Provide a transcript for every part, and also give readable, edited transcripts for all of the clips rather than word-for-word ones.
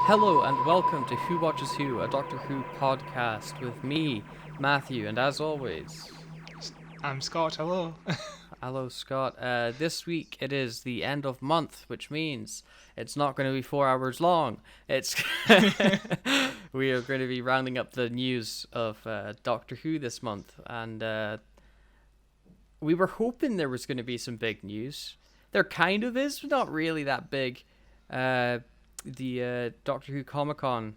Hello and welcome to Who Watches Who, a Doctor Who podcast with me, Matthew, and as always, I'm Scott. Hello. hello Scott. This week it is the end of month, which means it's not going to be 4 hours long. It's we are going to be rounding up the news of Doctor Who this month, and we were hoping there was going to be some big news. There kind of is, but not really that big. The Doctor Who Comic-Con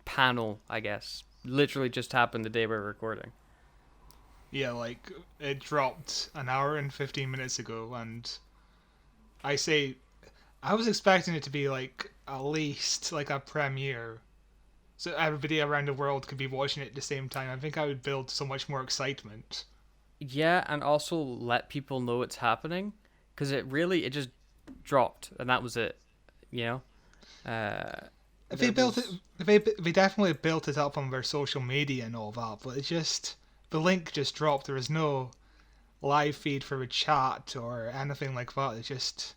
panel, I guess, literally just happened the day we're recording. Yeah, like, it dropped an hour and 15 minutes ago, and I was expecting it to be, like, at least, like, a premiere, so everybody around the world could be watching it at the same time. I think I would build so much more excitement. Yeah, and also let people know it's happening, because it just dropped, and that was it, you know? They definitely built it up on their social media and all that, but the link just dropped. There was no live feed for a chat or anything like that.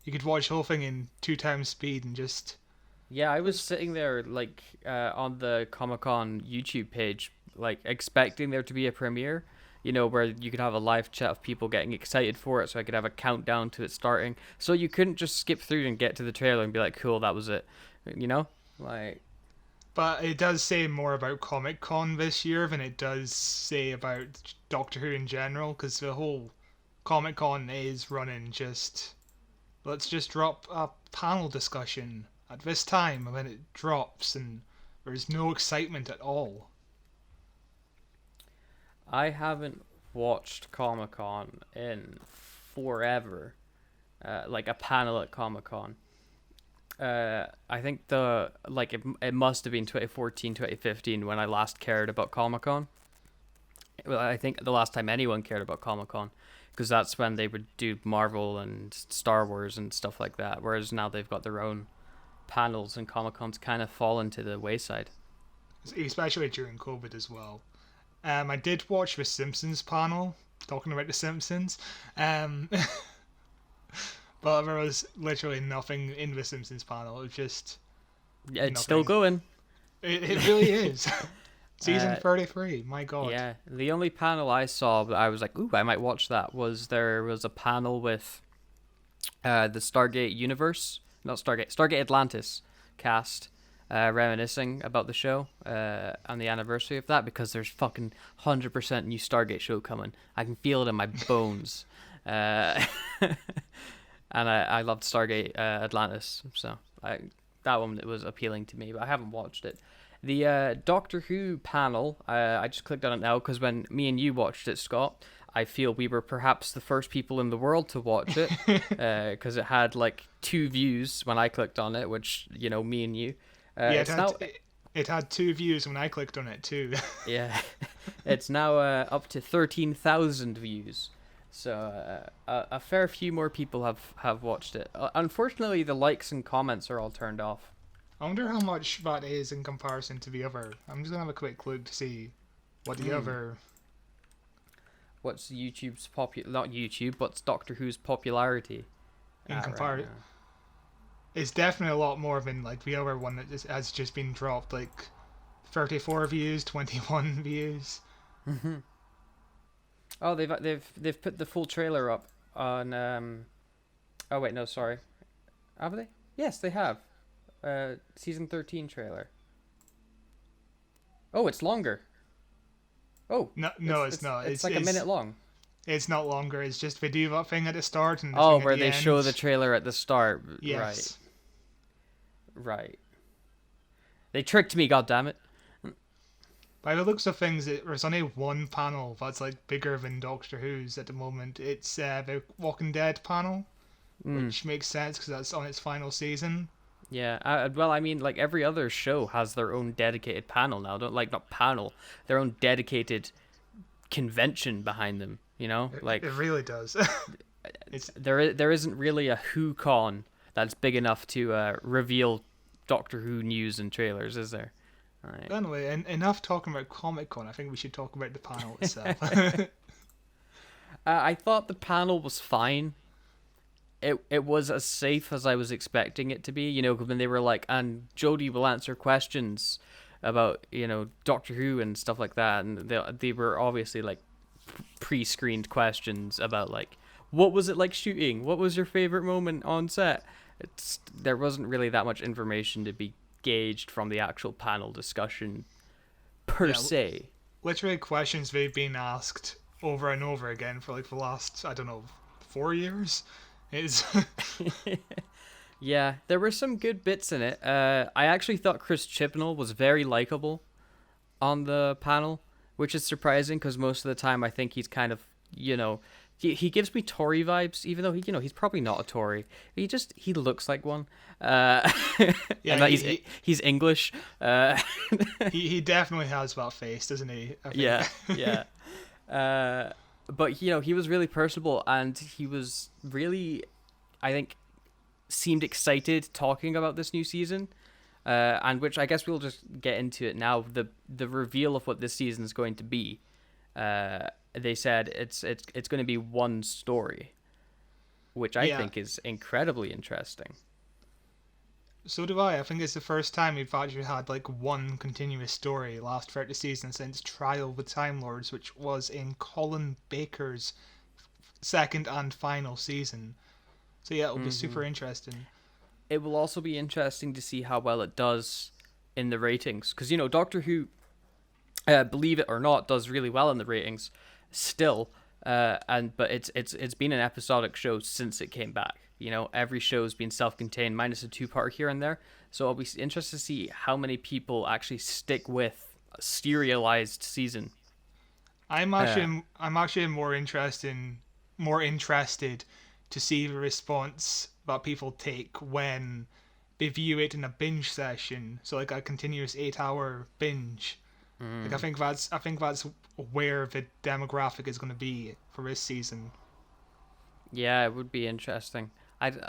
You could watch the whole thing in 2x speed and just... Yeah, I was sitting there, like, on the Comic-Con YouTube page, like, expecting there to be a premiere, you know, where you could have a live chat of people getting excited for it, so I could have a countdown to it starting. So you couldn't just skip through and get to the trailer and be like, cool, that was it. You know? Like... But it does say more about Comic-Con this year than it does say about Doctor Who in general, because the whole Comic-Con is running let's just drop a panel discussion at this time, and then it drops, and there's no excitement at all. I haven't watched Comic-Con in forever, like a panel at Comic-Con. I think it must have been 2014, 2015 when I last cared about Comic-Con. Well, I think the last time anyone cared about Comic-Con, because that's when they would do Marvel and Star Wars and stuff like that, whereas now they've got their own panels and Comic-Con's kind of fallen to the wayside. Especially during COVID as well. I did watch the Simpsons panel, talking about the Simpsons, but there was literally nothing in the Simpsons panel. It was just Yeah, it's nothing. still going. It really is. Season 33, my god. Yeah, the only panel I saw that I was like, ooh, I might watch that, there was a panel with the Stargate Universe, not Stargate, Stargate Atlantis cast, reminiscing about the show on the anniversary of that, because there's fucking 100% new Stargate show coming. I can feel it in my bones. And I loved Stargate Atlantis, so that one was appealing to me, but I haven't watched it. The Doctor Who panel, I just clicked on it now because when me and you watched it, Scott, I feel we were perhaps the first people in the world to watch it, because it had like 2 views when I clicked on it, which, you know, me and you. It had 2 views when I clicked on it too. Yeah, it's now up to 13,000 views. So a fair few more people have watched it. Unfortunately, the likes and comments are all turned off. I wonder how much that is in comparison to the other. I'm just gonna have a quick look to see what the other... What's YouTube's not YouTube, what's Doctor Who's popularity? In comparison... It's definitely a lot more than like the other one that has just been dropped, like 34 views, 21 views. Mm-hmm. Oh, they've put the full trailer up on oh wait, no, sorry. Have they? Yes, they have. Season 13 trailer. Oh, it's longer. Oh. No, it's not. It's like a minute long. It's not longer. It's just they do that thing at the start and where they show the trailer at the start. Yes. Right. They tricked me, goddammit. By the looks of things, there's only one panel that's like bigger than Doctor Who's at the moment. It's the Walking Dead panel, which makes sense because that's on its final season. Yeah. Well, I mean, like every other show has their own dedicated panel now. Don't like not panel, their own dedicated convention behind them. You know, It like really does. It's there isn't really a Who con that's big enough to reveal Doctor Who news and trailers, is there? All right. Anyway, enough talking about Comic Con. I think we should talk about the panel itself. I thought the panel was fine. It was as safe as I was expecting it to be. You know, when they were like, and Jodie will answer questions about Doctor Who and stuff like that, and they were obviously like pre-screened questions about like what was it like shooting, what was your favorite moment on set. There wasn't really that much information to be gauged from the actual panel discussion per Yeah, se. literally questions they've been asked over and over again for like the last, I don't know, 4 years. It's Yeah, there were some good bits in it. I actually thought Chris Chibnall was very likable on the panel, which is surprising because most of the time I think he's kind of, he gives me Tory vibes, even though he's probably not a Tory. He looks like one. yeah, And that he's English. he definitely has that face, doesn't he? I think. Yeah, yeah. But he was really personable, and he was really, I think, seemed excited talking about this new season. And which I guess we'll just get into it now. The reveal of what this season is going to be. They said it's going to be one story, which I think is incredibly interesting. So do I. I think it's the first time we've actually had like one continuous story last throughout the season since Trial with Time Lords, which was in Colin Baker's second and final season. So yeah, it'll be super interesting. It will also be interesting to see how well it does in the ratings, because Doctor Who, believe it or not, does really well in the ratings still. But it's been an episodic show since it came back. Every show's been self-contained, minus a two-part here and there. So I'll be interested to see how many people actually stick with a serialized season. I'm actually more interested to see the response that people take when they view it in a binge session. So like a continuous 8-hour binge. Like I think that's where the demographic is going to be for this season. Yeah, it would be interesting. It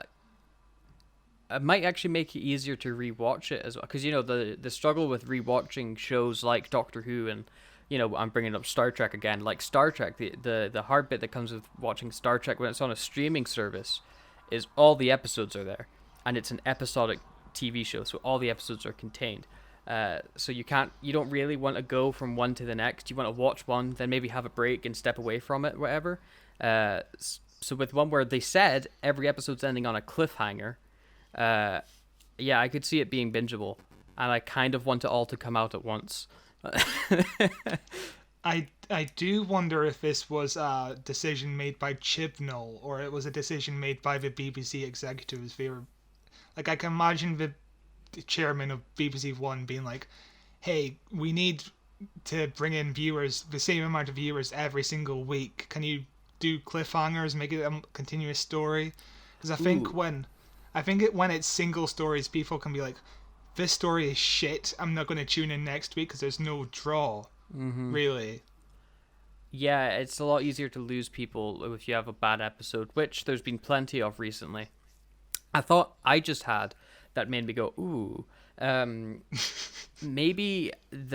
might actually make it easier to rewatch it as well, because the struggle with rewatching shows like Doctor Who and I'm bringing up Star Trek again. Like Star Trek, the hard bit that comes with watching Star Trek when it's on a streaming service is all the episodes are there, and it's an episodic TV show, so all the episodes are contained. So you don't really want to go from one to the next. You want to watch one, then maybe have a break and step away from it, whatever. So with one where they said every episode's ending on a cliffhanger, yeah, I could see it being bingeable, and I kind of want it all to come out at once. I do wonder if this was a decision made by Chibnall or it was a decision made by the BBC executives. They were like, I can imagine the chairman of BBC One being like, "Hey, we need to bring in viewers, the same amount of viewers every single week. Can you do cliffhangers, make it a continuous story?" Because when it's single stories, people can be like, "This story is shit. I'm not going to tune in next week because there's no draw." Really. Yeah, it's a lot easier to lose people if you have a bad episode, which there's been plenty of recently. I thought I just had that made me go, ooh. Maybe it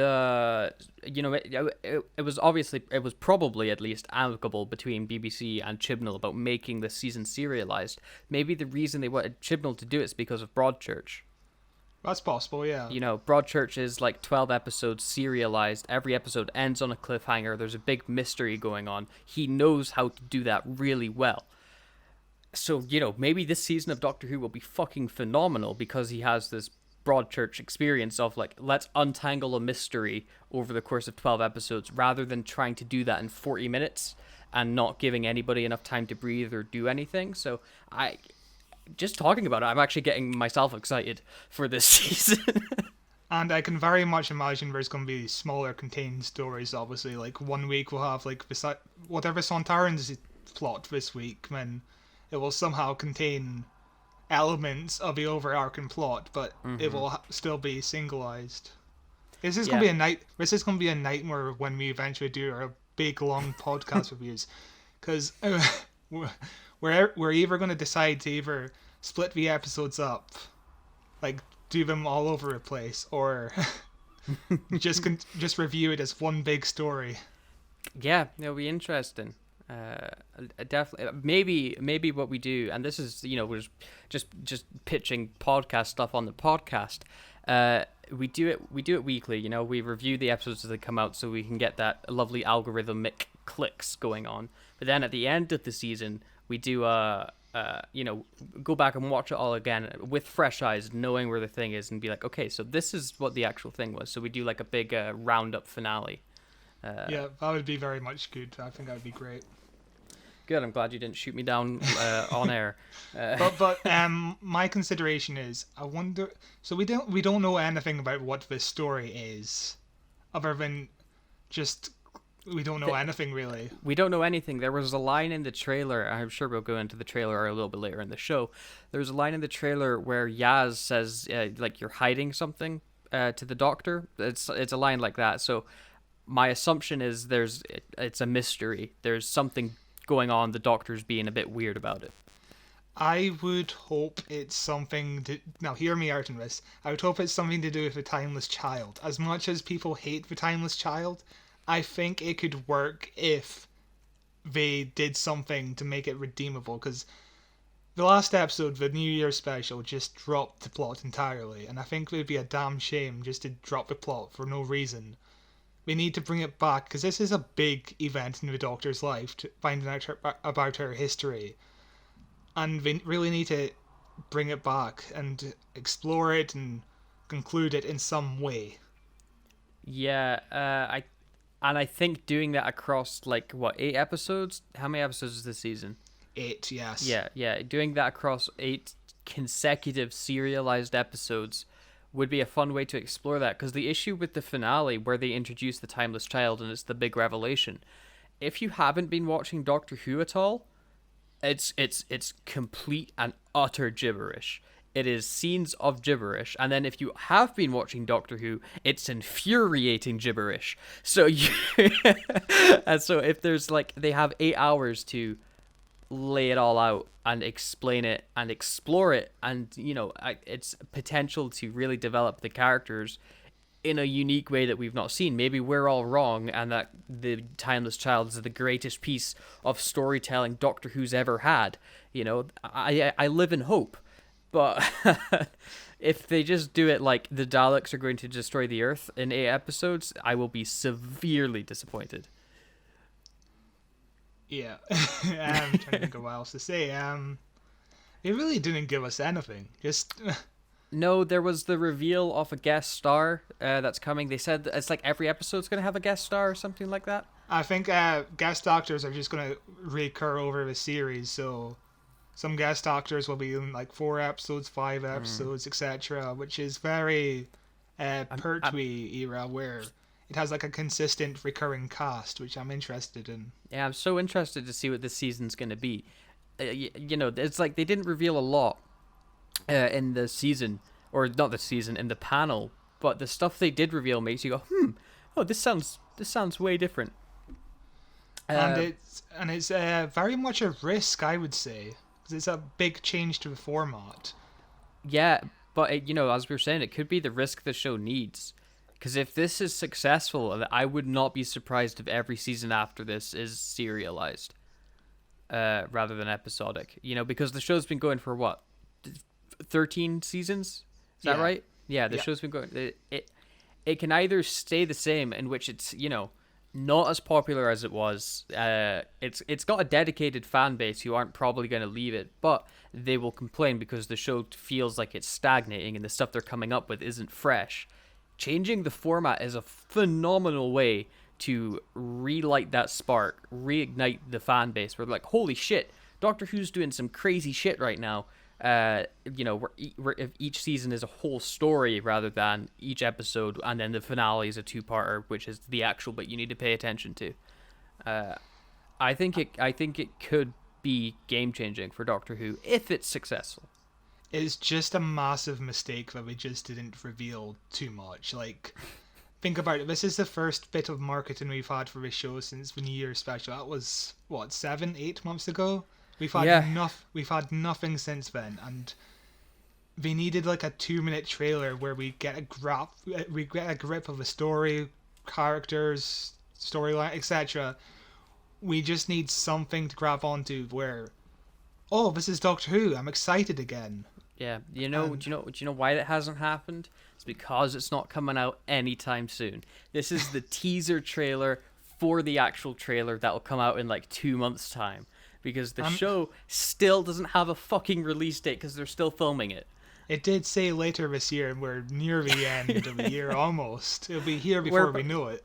was probably at least amicable between BBC and Chibnall about making the season serialized. Maybe the reason they wanted Chibnall to do it is because of Broadchurch. That's possible, yeah. Broadchurch is like 12 episodes serialized. Every episode ends on a cliffhanger. There's a big mystery going on. He knows how to do that really well. So, maybe this season of Doctor Who will be fucking phenomenal because he has this Broadchurch experience of like, let's untangle a mystery over the course of 12 episodes rather than trying to do that in 40 minutes and not giving anybody enough time to breathe or do anything. So just talking about it, I'm actually getting myself excited for this season. And I can very much imagine there's going to be smaller contained stories, obviously. Like, one week we'll have, like, whatever Sontaran's plot this week, then it will somehow contain elements of the overarching plot, but it Mm-hmm. will still be singleized. This is gonna Yeah. be a night. This is gonna be a nightmare when we eventually do our big long podcast reviews, because we're either gonna decide to either split the episodes up, like do them all over the place, or just review it as one big story. Yeah, it'll be interesting. Uh, Definitely, maybe what we do, and this is we're just pitching podcast stuff on the podcast. We do it weekly. We review the episodes as they come out, so we can get that lovely algorithmic clicks going on. But then at the end of the season, we do go back and watch it all again with fresh eyes, knowing where the thing is, and be like, okay, so this is what the actual thing was. So we do like a big roundup finale. Yeah, that would be very much good. I think that would be great. Good. I'm glad you didn't shoot me down on air. But my consideration is, I wonder. So we don't know anything about what this story is, other than just we don't know Th- anything really. we don't know anything. There was a line in the trailer. I'm sure we'll go into the trailer a little bit later in the show. There was a line in the trailer where Yaz says, like, you're hiding something to the doctor. It's a line like that. So my assumption is it's a mystery. There's something going on. The doctor's being a bit weird about it. I would hope it's something to. Now, hear me out on this. I would hope it's something to do with the Timeless Child. As much as people hate the Timeless Child, I think it could work if they did something to make it redeemable. Because the last episode, the New Year special, just dropped the plot entirely, and I think it would be a damn shame just to drop the plot for no reason. We need to bring it back because this is a big event in the Doctor's life, to finding out about her history, and we really need to bring it back and explore it and conclude it in some way. Yeah, I think doing that across like what 8 episodes? How many episodes is this season? 8, yes. Yeah. Doing that across 8 consecutive serialized episodes would be a fun way to explore that. Because the issue with the finale, where they introduce the Timeless Child and it's the big revelation, if you haven't been watching Doctor Who at all, it's complete and utter gibberish. It is scenes of gibberish, and then if you have been watching Doctor Who, it's infuriating gibberish. So you, and so if there's like they have 8 hours to lay it all out and explain it and explore it, and it's potential to really develop the characters in a unique way that we've not seen. Maybe we're all wrong, and that the Timeless Child is the greatest piece of storytelling Doctor Who's ever had. I live in hope, but if they just do it like the Daleks are going to destroy the Earth in 8 episodes, I will be severely disappointed. Yeah. I'm trying to think of what else to say. It really didn't give us anything. Just No, there was the reveal of a guest star that's coming. They said it's like every episode's going to have a guest star or something like that. I think guest doctors are just going to recur over the series, so some guest doctors will be in like 4 episodes, 5 episodes, etc., which is very Pertwee era where it has like a consistent recurring cast, which I'm interested in. Yeah, I'm so interested to see what this season's going to be. It's like they didn't reveal a lot in the season, or not the season, in the panel, but the stuff they did reveal makes you go, oh, this sounds way different. And it's very much a risk, I would say, because it's a big change to the format. Yeah, but as we were saying, it could be the risk the show needs. Because if this is successful, I would not be surprised if every season after this is serialized, rather than episodic. Because the show's been going for what, 13 seasons? Is that right? Yeah, the show's been going. It can either stay the same, in which it's not as popular as it was. It's got a dedicated fan base who aren't probably going to leave it, but they will complain because the show feels like it's stagnating and the stuff they're coming up with isn't fresh. Changing the format is a phenomenal way to relight that spark, reignite the fan base. We're like, holy shit, Doctor Who's doing some crazy shit right now. Where if each season is a whole story rather than each episode, and then the finale is a 2-parter, which is the actual bit you need to pay attention to. I think it could be game changing for Doctor Who if it's successful. it's just a massive mistake that we just didn't reveal too much. Like, think about it. This is the first bit of marketing we've had for this show since the New Year special. That was what, 7, 8 months ago. Yeah, We've had nothing since then, and they needed like a 2 minute trailer where we get a grip of the story, characters, storyline, etc. We just need something to grab onto where, oh, this is Doctor Who. I'm excited again. yeah. And Do you know why that hasn't happened? It's because it's not coming out anytime soon. This is the teaser trailer for the actual trailer that will come out in like 2 months' time. Because the I'm show still doesn't have a fucking release date because they're still filming it. It did say later this year, and we're near the end of the year almost. It'll be here before we know it.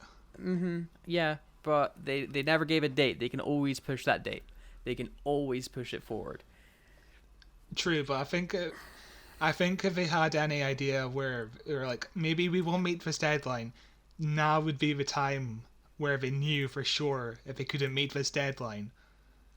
Yeah, but they never gave a date. They can always push that date. They can always push it forward. True, but I think if they had any idea where they're like, maybe we won't meet this deadline, now would be the time where they knew for sure if they couldn't meet this deadline.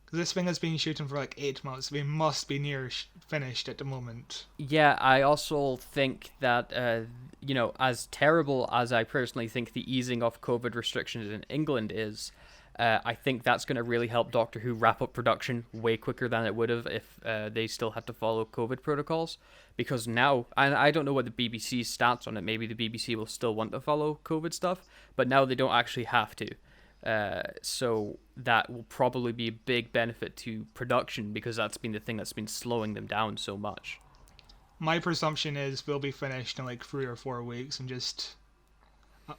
Because this thing has been shooting for like 8 months. We must be near finished at the moment. Yeah, I also think that, as terrible as I personally think the easing of COVID restrictions in England is, I think that's going to really help Doctor Who wrap up production way quicker than it would have if they still had to follow COVID protocols. Because now, and I don't know what the BBC's stance on it, maybe the BBC will still want to follow COVID stuff, but now they don't actually have to. So that will probably be a big benefit to production because that's been the thing that's been slowing them down so much. My presumption is we'll be finished in like 3 or 4 weeks, and just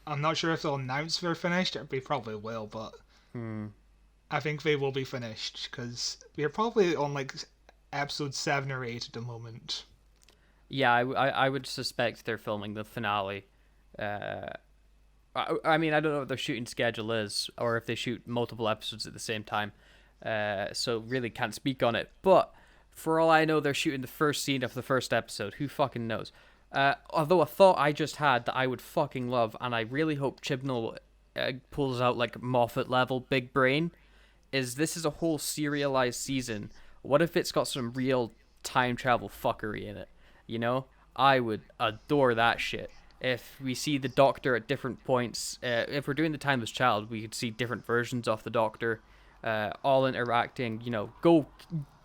I'm not sure if they'll announce they're finished. They probably will, but I think they will be finished because we're probably on like episode 7 or 8 at the moment. Yeah, I would suspect they're filming the finale. I mean, I don't know what their shooting schedule is, or if they shoot multiple episodes at the same time. So really can't speak on it. But for all I know, they're shooting the first scene of the first episode. Who fucking knows? Although a thought I just had that I would fucking love, and I really hope Chibnall pulls out like Moffat level big brain, is this is a whole serialized season. What if it's got some real time travel fuckery in it? You know, I would adore that shit. If we see the Doctor at different points, if we're doing the Timeless Child, we could see different versions of the Doctor, all interacting. Go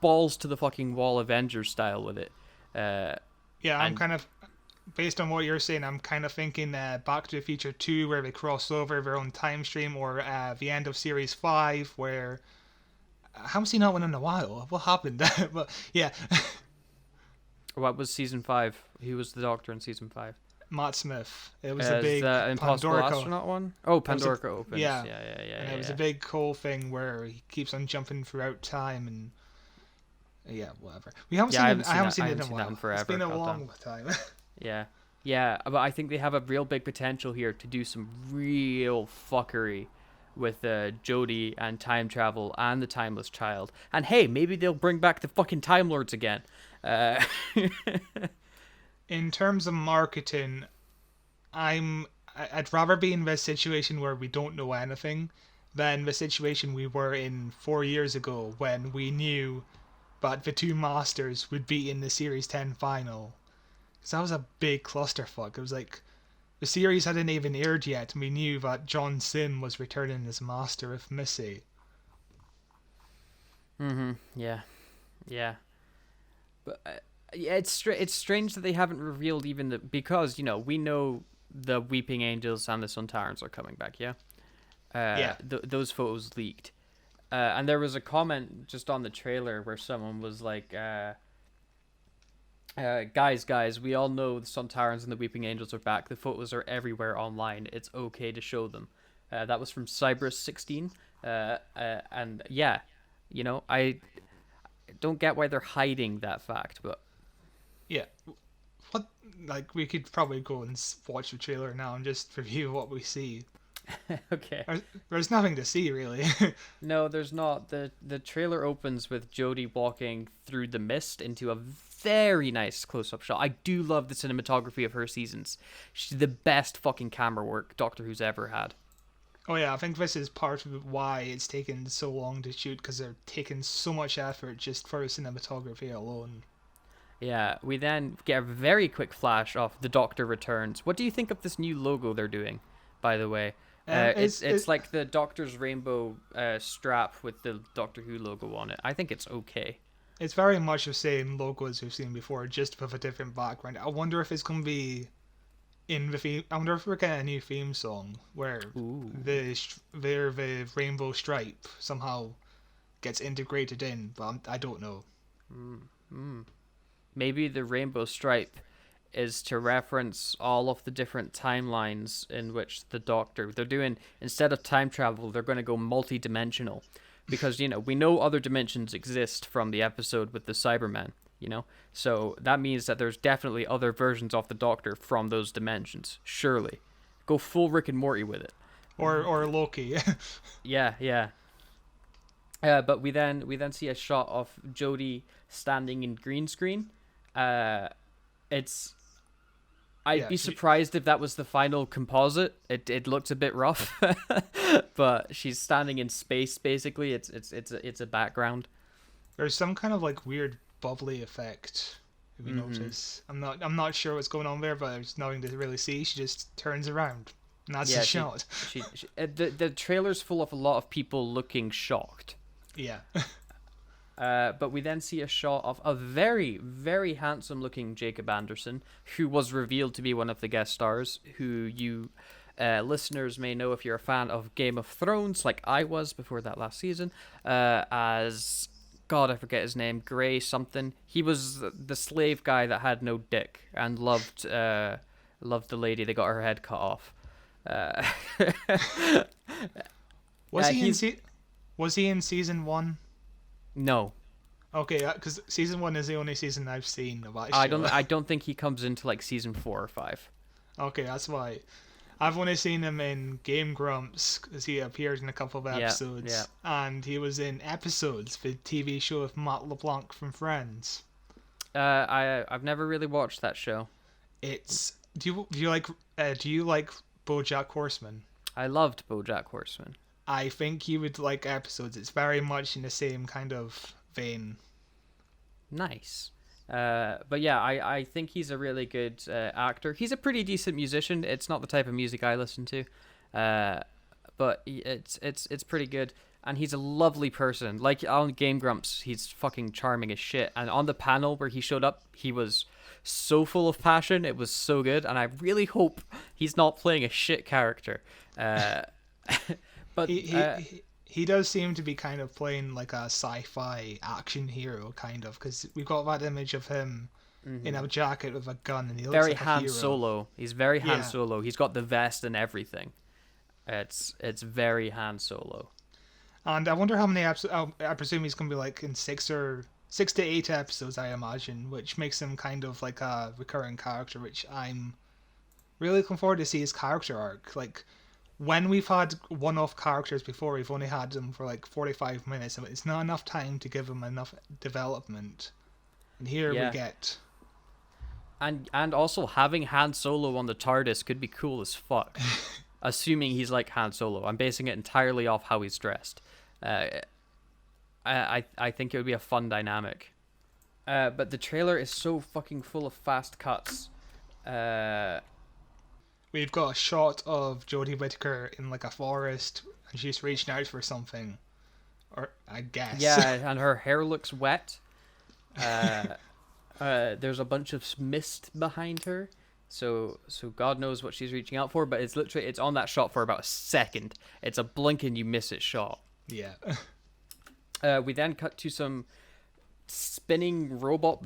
balls to the fucking wall, Avengers style with it. Yeah, I'm kind of based on what you're saying. I'm kind of thinking Back to the Future 2, where they cross over their own time stream, or the end of Series 5, where I haven't seen that one in a while. What happened? But yeah. What was season 5? Who was the Doctor in season 5? Matt Smith. It was a big the Impossible Pandorica. Astronaut one? Oh, Pandorica opens. Yeah. Yeah. And it was a big whole thing where he keeps on jumping throughout time and yeah, whatever. We haven't seen it. I haven't seen it in a while. Forever. It's been a long time. Yeah, but I think they have a real big potential here to do some real fuckery with Jodie and time travel and the Timeless Child. And hey, maybe they'll bring back the fucking Time Lords again. In terms of marketing, I'd rather be in this situation where we don't know anything than the situation we were in 4 years ago when we knew that the two Masters would be in the Series 10 final. Because that was a big clusterfuck. It was like the series hadn't even aired yet, and we knew that John Sim was returning as Master of Missy. Yeah. But yeah, it's strange that they haven't revealed even because we know the Weeping Angels and the Suntarans are coming back. Yeah. Those photos leaked, and there was a comment just on the trailer where someone was like, guys, we all know the Suntarans and the Weeping Angels are back. The photos are everywhere online. It's okay to show them. That was from Cybrus16. And yeah, I don't get why they're hiding that fact, but yeah, what, like, we could probably go and watch the trailer now and just review what we see. Okay. There's nothing to see, really. No, there's not. The trailer opens with Jodie walking through the mist into a very nice close-up shot. I do love the cinematography of her seasons. She's the best fucking camera work Doctor Who's ever had. Oh yeah, I think this is part of why it's taken so long to shoot, because they're taking so much effort just for cinematography alone. Yeah, we then get a very quick flash of the Doctor returns. What do you think of this new logo they're doing, by the way? It's It's like the Doctor's rainbow strap with the Doctor Who logo on it. I think it's okay. it's very much the same logo as we've seen before, just with a different background. I wonder if it's gonna be in the theme. I wonder if we're getting a new theme song where Ooh. the rainbow stripe somehow gets integrated in, but I don't know. Maybe the rainbow stripe is to reference all of the different timelines in which the Doctor they're doing instead of time travel, they're going to go multi-dimensional because we know other dimensions exist from the episode with the Cybermen, so that means that there's definitely other versions of the Doctor from those dimensions. Surely, go full Rick and Morty with it. Or Loki. Yeah. But we then see a shot of Jodie standing in green screen. It's I'd Yeah, be surprised if that was the final composite. It looks a bit rough, but she's standing in space basically. It's a background. there's some kind of like weird bubbly effect. If you notice, I'm not sure what's going on there, but there's nothing to really see. She just turns around, and that's Yeah, the she, shot. the trailer's full of a lot of people looking shocked. Yeah. But we then see a shot of a very, very handsome-looking Jacob Anderson, who was revealed to be one of the guest stars, who you listeners may know if you're a fan of Game of Thrones, like I was before that last season, as... God, I forget his name. Gray something. He was the slave guy that had no dick and loved the lady that got her head cut off. Was he in he's... Was he in season 1? No. Okay, because season 1 is the only season I've seen of that show. I don't think he comes into like season 4 or 5. Okay, that's why. I've only seen him in Game Grumps because he appeared in a couple of episodes, yeah. and he was in Episodes, the TV show with Matt LeBlanc from Friends. I've never really watched that show. It's do you like BoJack Horseman? I loved BoJack Horseman. I think you would like Episodes. It's very much in the same kind of vein. Nice. But yeah, I think he's a really good actor. He's a pretty decent musician. It's not the type of music I listen to, but it's pretty good. And he's a lovely person. Like on Game Grumps, he's fucking charming as shit. And on the panel where he showed up, he was so full of passion. It was so good. And I really hope he's not playing a shit character. But he does seem to be kind of playing like a sci-fi action hero, kind of, because we've got that image of him in a jacket with a gun, and he looks very like a Han hero. Solo. He's very Han Yeah. Solo. He's got the vest and everything. It's very Han Solo. And I wonder how many episodes. I presume he's going to be like in 6 to 8 episodes, I imagine, which makes him kind of like a recurring character, which I'm really looking forward to see his character arc. Like, when we've had one-off characters before, we've only had them for like 45 minutes, and it's not enough time to give them enough development. And here Yeah. we get... And also having Han Solo on the TARDIS could be cool as fuck. Assuming he's like Han Solo. I'm basing it entirely off how he's dressed. I think it would be a fun dynamic. But the trailer is so fucking full of fast cuts. We've got a shot of Jodie Whittaker in like a forest, and she's reaching out for something. Or, I guess. Yeah, and her hair looks wet. There's a bunch of mist behind her. So God knows what she's reaching out for, but it's on that shot for about a second. It's a blink and you miss it shot. Yeah. We then cut to some spinning robot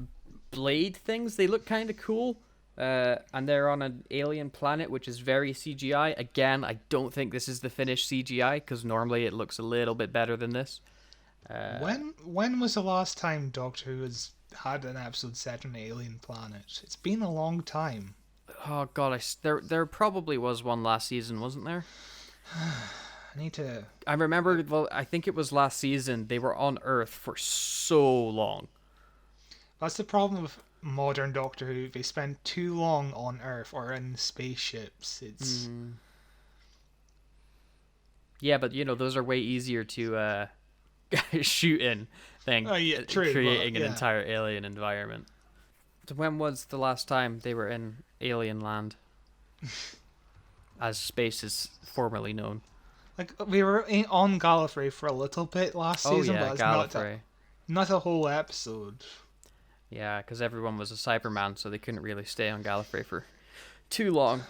blade things. They look kind of cool. And they're on an alien planet, which is very CGI. Again, I don't think this is the finished CGI, because normally it looks a little bit better than this. When was the last time Doctor Who has had an episode set on an alien planet? It's been a long time. Oh God, there probably was one last season, wasn't there? I need to... I remember, well, I think it was last season, they were on Earth for so long. That's the problem with modern Doctor Who. They spend too long on Earth or in spaceships. It's... Yeah, but those are way easier to shoot in than Oh, yeah, true, creating but, an yeah. entire alien environment. When was the last time they were in Alien Land, as space is formerly known? Like we were on Gallifrey for a little bit last Oh season, yeah, but it's not Gallifrey. not a whole episode. Yeah, because everyone was a Cyberman, so they couldn't really stay on Gallifrey for too long.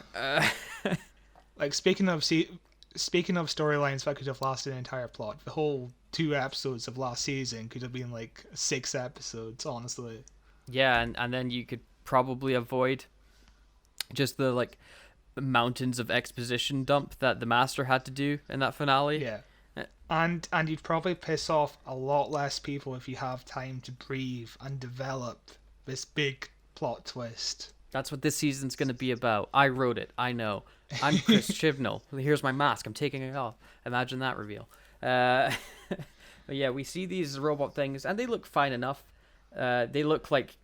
Like speaking of storylines that could have lasted an entire plot, the whole 2 episodes of last season could have been like 6 episodes, honestly. Yeah, and then you could probably avoid just the like mountains of exposition dump that the Master had to do in that finale. Yeah. Uh, And you'd probably piss off a lot less people if you have time to breathe and develop this big plot twist. That's what this season's going to be about. I wrote it. I know. I'm Chris Chibnall. Here's my mask. I'm taking it off. Imagine that reveal. But yeah, we see these robot things, and they look fine enough. They look like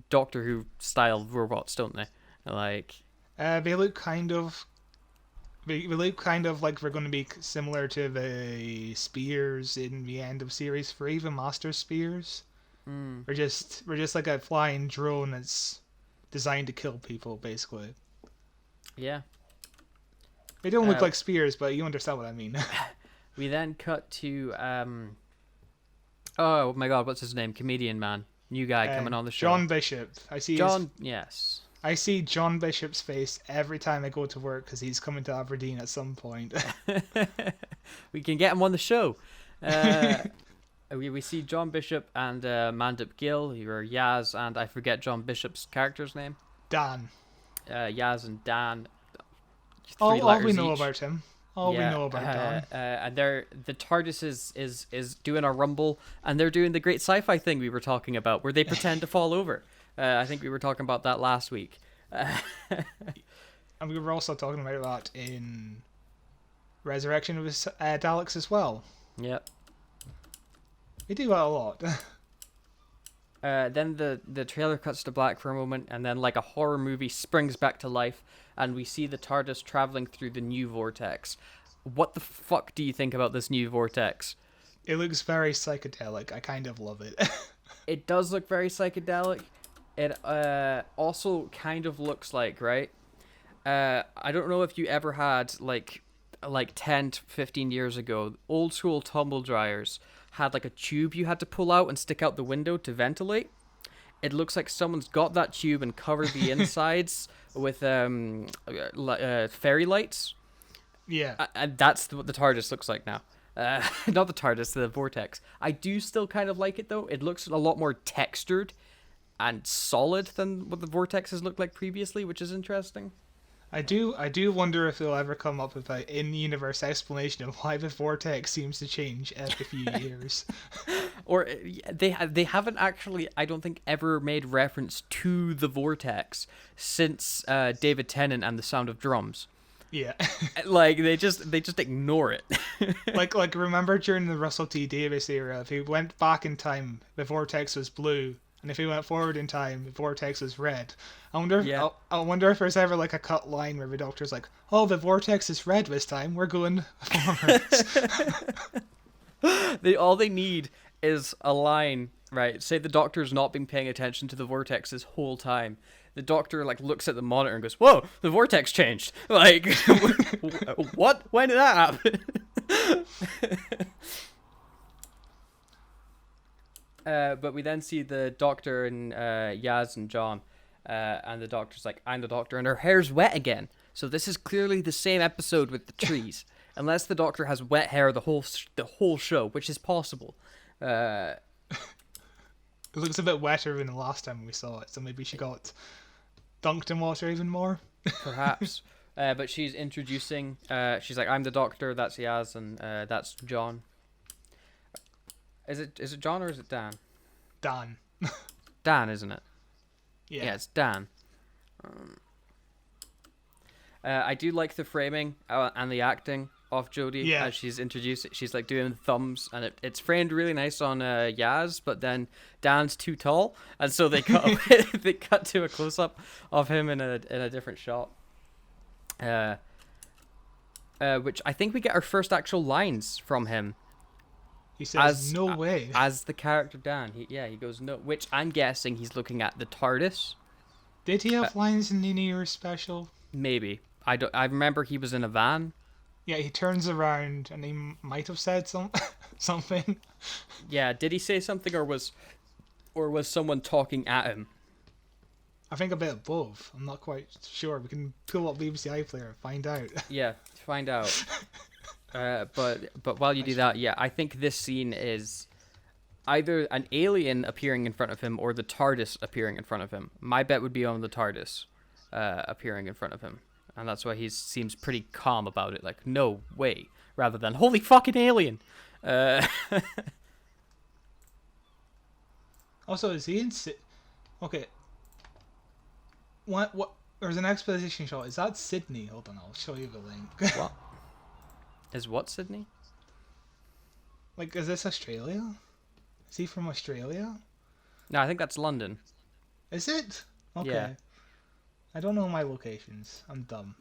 Doctor Who style robots, don't they? Like, They look kind of. They look kind of like they're going to be similar to the spears in the end of series 3, the Master Spears. We're just like a flying drone that's designed to kill people, basically. yeah. They don't look like spears, but you understand what I mean. We then cut to oh my god, what's his name? Comedian man, new guy coming on the show. John Bishop. Yes. I see John Bishop's face every time I go to work because he's coming to Aberdeen at some point. We can get him on the show. We see John Bishop and Mandip Gill, who are Yaz and I forget John Bishop's character's name. Dan. Yaz and Dan. All we letters know each. about him. All we know about Dan. And the TARDIS is doing a rumble, and they're doing the great sci-fi thing we were talking about, where they pretend to fall over. I think we were talking about that last week. And we were also talking about that in Resurrection of Daleks as well. Yep. We do that a lot. Then the trailer cuts to black for a moment, and then like a horror movie springs back to life, and we see the TARDIS traveling through the new vortex. What the fuck do you think about this new vortex? It looks very psychedelic. I kind of love it. It does look very psychedelic. It also kind of looks like, right? I don't know if you ever had like 10 to 15 years ago, old school tumble dryers had like a tube you had to pull out and stick out the window to ventilate. It looks like someone's got that tube and covered the insides with fairy lights. Yeah. And that's what the TARDIS looks like now. Not the TARDIS, the vortex. I do still kind of like it though. It looks a lot more textured and solid than what the vortexes looked like previously, which is interesting. I do wonder if they'll ever come up with an in-universe explanation of why the vortex seems to change every few years. Or they haven't actually, I don't think, ever made reference to the vortex since David Tennant and the Sound of Drums. Yeah. Like they just ignore it. like remember during the Russell T Davies era, if he went back in time, the vortex was blue, and if he went forward in time, the vortex was red. I wonder if there's ever like a cut line where the Doctor's like, "Oh, the vortex is red this time. We're going forwards." All they need is a line, right? Say the Doctor's not been paying attention to the vortex this whole time. The Doctor like looks at the monitor and goes, "Whoa, the vortex changed!" Like, what? When did that happen? But we then see the Doctor and Yaz and John, and the Doctor's like, "I'm the Doctor," and her hair's wet again. So this is clearly the same episode with the trees, unless the Doctor has wet hair the whole show, which is possible. It looks a bit wetter than the last time we saw it, so maybe she got dunked in water even more. Perhaps. But she's introducing. She's like, "I'm the Doctor. That's Yaz, and that's John." Is it John or is it Dan? Dan. Dan, isn't it? Yeah. Yeah, it's Dan. I do like the framing and the acting of Jodie as she's introduced. She's like doing thumbs, and it's framed really nice on Yaz, but then Dan's too tall, and so they cut they cut to a close up of him in a different shot. Which I think we get our first actual lines from him He says, As "No way." as the character Dan, he goes no, which I'm guessing he's looking at the TARDIS. Did he Uh, have lines in the New Year's special? maybe I don't. I remember he was in a van. Yeah, he turns around and he might have said something. Yeah, did he say something, or was someone talking at him? I think a bit of both. I'm not quite sure. We can pull up BBC iPlayer and find out. Yeah, find out. But while you do that, yeah, I think this scene is either an alien appearing in front of him or the TARDIS appearing in front of him. My bet would be on the TARDIS appearing in front of him, and that's why he seems pretty calm about it. Like, no way, rather than holy fucking alien. Also, is he in? Okay. What? There's an exposition shot. Is that Sydney? Hold on, I'll show you the link. What is what Sydney? Like, is this Australia? Is he from Australia? No, I think that's London. Is it? Okay. Yeah. I don't know my locations. I'm dumb.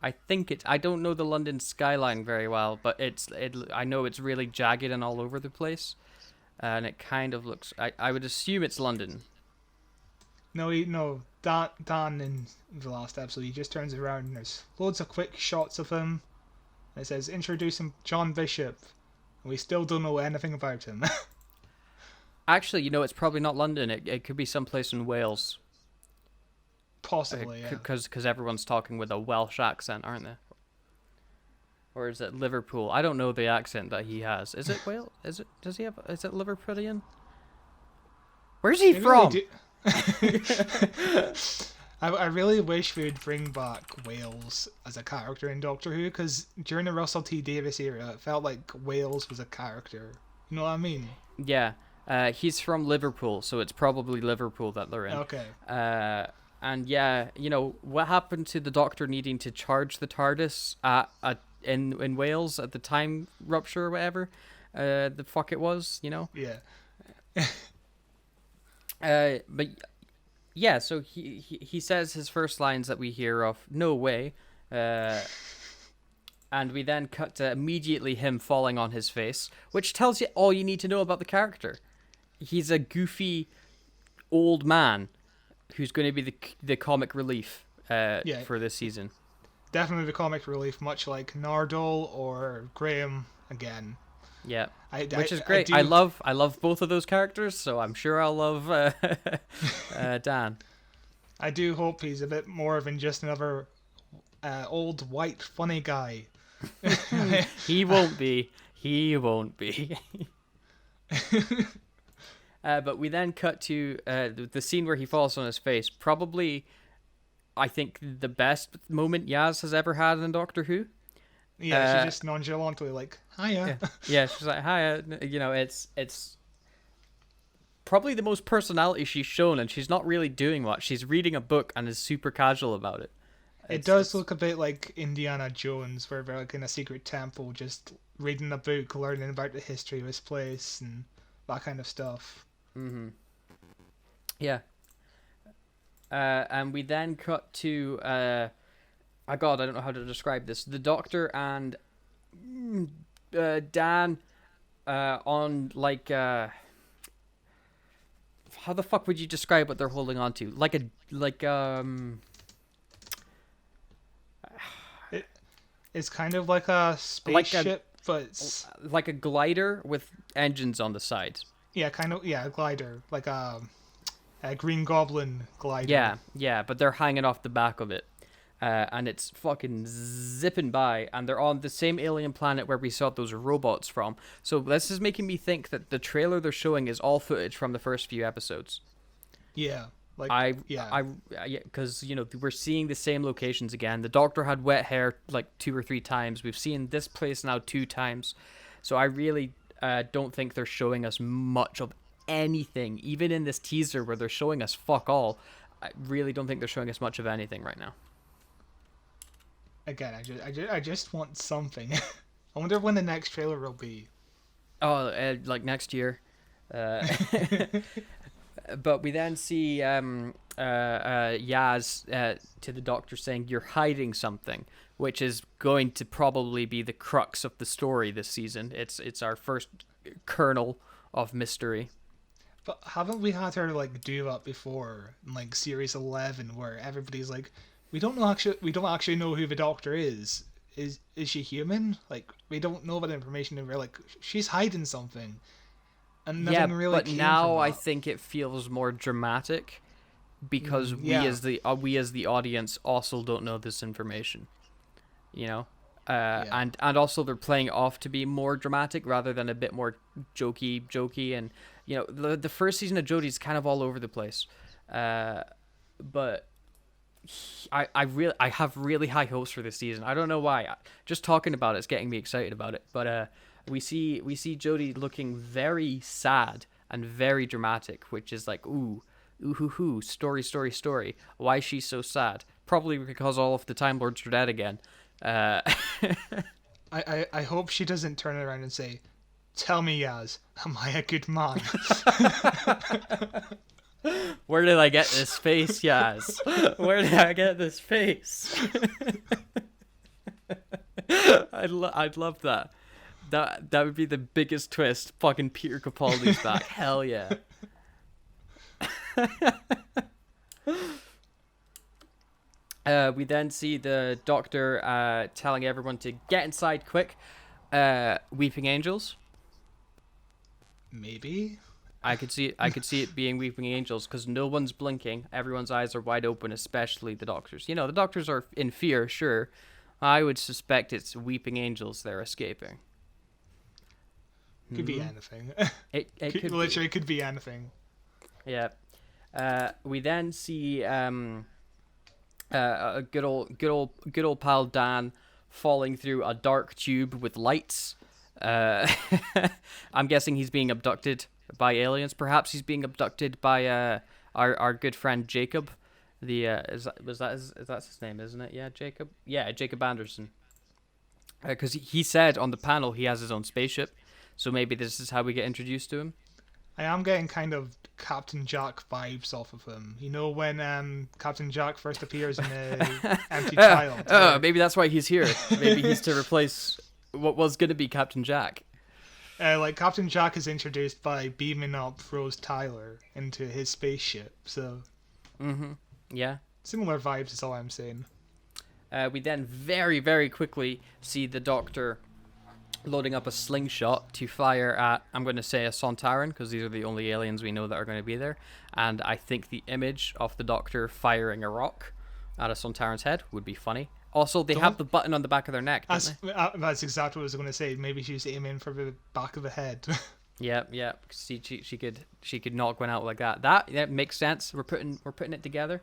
I think it's. I don't know the London skyline very well, but I know it's really jagged and all over the place, and it kind of looks. I would assume it's London. No. Dan in the last episode, he just turns around and there's loads of quick shots of him. And it says, "Introducing John Bishop." And we still don't know anything about him. Actually, it's probably not London. It could be someplace in Wales. Possibly, yeah. Because everyone's talking with a Welsh accent, aren't they? Or is it Liverpool? I don't know the accent that he has. Is it Wales? Is it? Does he have? Is it Liverpudlian? Where's he Maybe from? I really wish we'd bring back Wales as a character in Doctor Who, because during the Russell T Davies era, it felt like Wales was a character. You know what I mean? Yeah. He's from Liverpool, so it's probably Liverpool that they're in. Okay. And yeah, what happened to the Doctor needing to charge the TARDIS in Wales at the time rupture or whatever the fuck it was, Yeah. But yeah, so he says his first lines that we hear of "no way," and we then cut to immediately him falling on his face, which tells you all you need to know about the character. He's a goofy old man who's going to be the comic relief for this season. Definitely the comic relief, much like Nardole or Graham again. Yeah, which is great. I love both of those characters, so I'm sure I'll love Dan. I do hope he's a bit more than just another old white funny guy. He won't be. He won't be. But we then cut to the scene where he falls on his face. Probably, I think, the best moment Yaz has ever had in Doctor Who. Yeah, she's just nonchalantly like, "Hiya." Yeah, she's like, "Hiya." It's probably the most personality she's shown, and she's not really doing much. She's reading a book and is super casual about it. It does look a bit like Indiana Jones, where they're like in a secret temple, just reading a book, learning about the history of this place and that kind of stuff. Mm-hmm. Yeah. And we then cut to I don't know how to describe this. The Doctor and Dan on like how the fuck would you describe what they're holding on to? It's kind of like a spaceship, but it's like a glider with engines on the side. Yeah, a glider, like a Green Goblin glider. Yeah, but they're hanging off the back of it. And it's fucking zipping by, and they're on the same alien planet where we saw those robots from. So this is making me think that the trailer they're showing is all footage from the first few episodes. Yeah, because we're seeing the same locations again. The Doctor had wet hair like 2 or 3 times. We've seen this place now 2 times. So I really don't think they're showing us much of anything, even in this teaser where they're showing us fuck all. I really don't think they're showing us much of anything right now. Again, I just want something. I wonder when the next trailer will be. Oh, like next year. But we then see Yaz to the Doctor saying, "You're hiding something," which is going to probably be the crux of the story this season. It's our first kernel of mystery. But haven't we had her like do that before in like series 11, where everybody's like, we don't actually know who the Doctor is. Is she human? Like, we don't know that information, and we're like, she's hiding something, and Yeah, nothing really but came now from I that. think it feels more dramatic because Yeah, we as the audience also don't know this information. You know, yeah. and also they're playing it off to be more dramatic rather than a bit more jokey, and the first season of Jodie's kind of all over the place, but I have really high hopes for this season. I don't know why. Just talking about it's getting me excited about it. But we see Jodie looking very sad and very dramatic, which is like ooh hoo hoo, story. Why is she so sad? Probably because all of the Time Lords are dead again. Uh, I hope she doesn't turn around and say, "Tell me, Yaz, am I a good man?" where did I get this face, Yaz? Where did I get this face? I'd love that. That would be the biggest twist. Fucking Peter Capaldi's back. Hell yeah. We then see the Doctor telling everyone to get inside quick. Weeping Angels. Maybe. I could see it being Weeping Angels because no one's blinking. Everyone's eyes are wide open, especially the Doctors. The Doctors are in fear, sure. I would suspect it's Weeping Angels they're escaping. Could be anything. It could literally could be anything. Yeah. We then see a good old pal Dan falling through a dark tube with lights. I'm guessing he's being abducted by aliens. Perhaps he's being abducted by our good friend Jacob. Is that his name, isn't it? Yeah, Jacob. Yeah, Jacob Anderson. Because he said on the panel he has his own spaceship, so maybe this is how we get introduced to him. I am getting kind of Captain Jack vibes off of him. You know when Captain Jack first appears in the Empty Child? Maybe that's why he's here. Maybe he's to replace what was going to be Captain Jack. Like Captain Jack is introduced by beaming up Rose Tyler into his spaceship. So, Yeah. similar vibes is all I'm saying. We then very, very quickly see the Doctor loading up a slingshot to fire at, I'm going to say, a Sontaran, because these are the only aliens we know that are going to be there. And I think the image of the Doctor firing a rock at a Sontaran's head would be funny. Also, they have the button on the back of their neck, don't they? That's exactly what I was going to say. Maybe she's aiming for the back of the head. Yeah. See, she could knock one out like that. That makes sense. We're putting it together.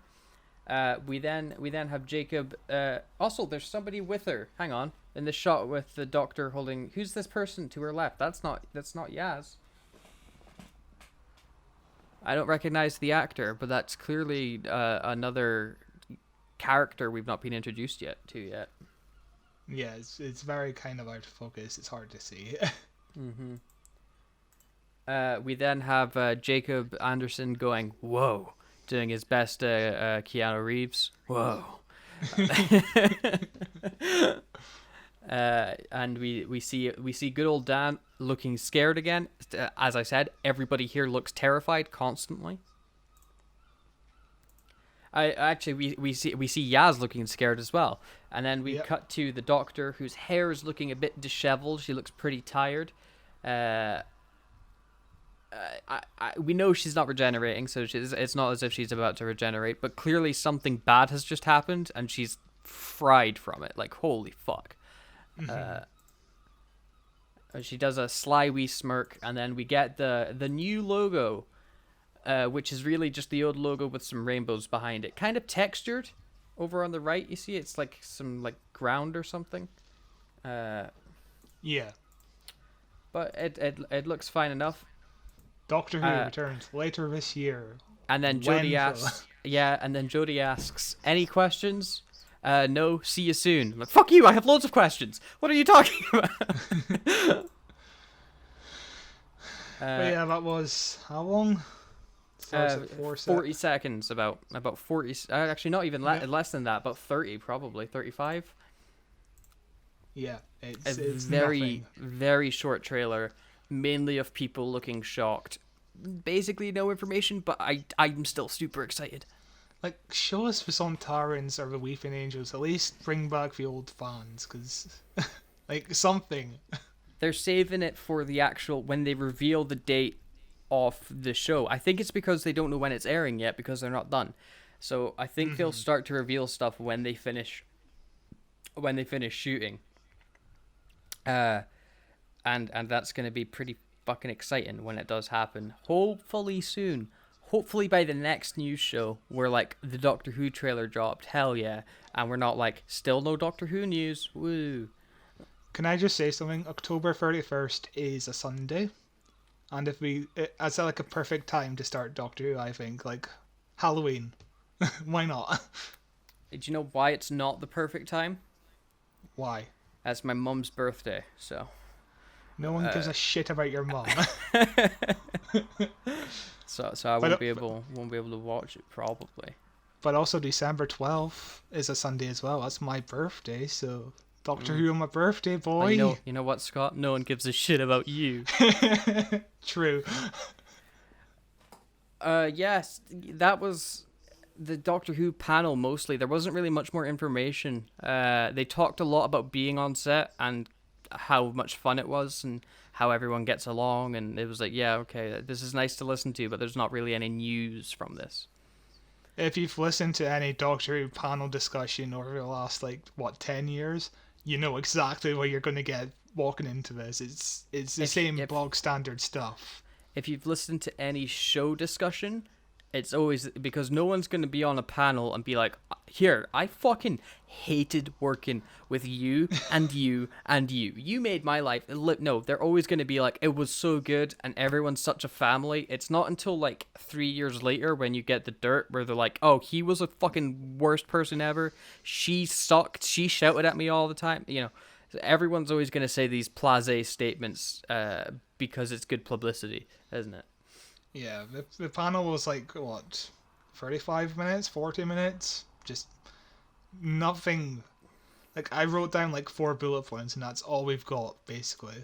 We then have Jacob. Also, there's somebody with her. Hang on. In the shot with the Doctor holding, who's this person to her left? That's not Yaz. I don't recognize the actor, but that's clearly another character we've not been introduced to yet. Yeah, it's very kind of out of focus. It's hard to see. We then have Jacob Anderson going, whoa, doing his best Keanu Reeves. Whoa. And we see good old Dan looking scared again. As I said, everybody here looks terrified constantly. We see Yaz looking scared as well, and then we cut to the Doctor, whose hair is looking a bit disheveled. She looks pretty tired. We know she's not regenerating, so it's not as if she's about to regenerate. But clearly something bad has just happened, and she's fried from it. Like, holy fuck. She does a sly wee smirk, and then we get the new logo, which is really just the old logo with some rainbows behind it, kind of textured. Over on the right, you see it's like some like ground or something. Yeah. But it looks fine enough. Doctor Who returns later this year. And then Jodie asks, any questions? No, see you soon. I'm like, fuck you, I have loads of questions. What are you talking about? But yeah, that was how long? So 40 seconds, about 40. Actually, not even less than that, about 30, probably 35. Yeah, it's very nothing. very short trailer. mainly of people looking shocked. Basically, no information, but I'm still super excited. Like, show us the Sontarans or the Weeping Angels. At least bring back the old fans, because, like, something. They're saving it for the actual when they reveal the date of the show. I think it's because they don't know when it's airing yet because they're not done. So I think they'll start to reveal stuff when they finish shooting. And that's going to be pretty fucking exciting when it does happen. Hopefully soon. Hopefully by the next news show where like the Doctor Who trailer dropped. Hell yeah. And we're not like still no Doctor Who news. Woo. Can I just say something? October 31st is a Sunday. And that's like a perfect time to start Doctor Who, I think. Like, Halloween. Why not? Do you know why it's not the perfect time? Why? That's my mum's birthday, so. No one gives a shit about your mum. So I won't be able to watch it probably. But also December 12th is a Sunday as well. That's my birthday, so Doctor Who on my birthday, boy. You know what, Scott? No one gives a shit about you. True. Yes, that was the Doctor Who panel mostly. There wasn't really much more information. They talked a lot about being on set and how much fun it was and how everyone gets along, and it was like, yeah, okay, this is nice to listen to, but there's not really any news from this. If you've listened to any Doctor Who panel discussion over the last, 10 years, you know exactly what you're going to get walking into this. It's the same bog standard stuff. If you've listened to any show discussion, it's always because no one's going to be on a panel and be like, here, I fucking hated working with you and you and you. You made my life. No, they're always going to be like, it was so good and everyone's such a family. It's not until like 3 years later when you get the dirt where they're like, oh, he was a fucking worst person ever. She sucked. She shouted at me all the time. You know, everyone's always going to say these blasé statements because it's good publicity, isn't it? Yeah, the panel was 35 minutes, 40 minutes? Just nothing. Like, I wrote down 4 bullet points, and that's all we've got, basically.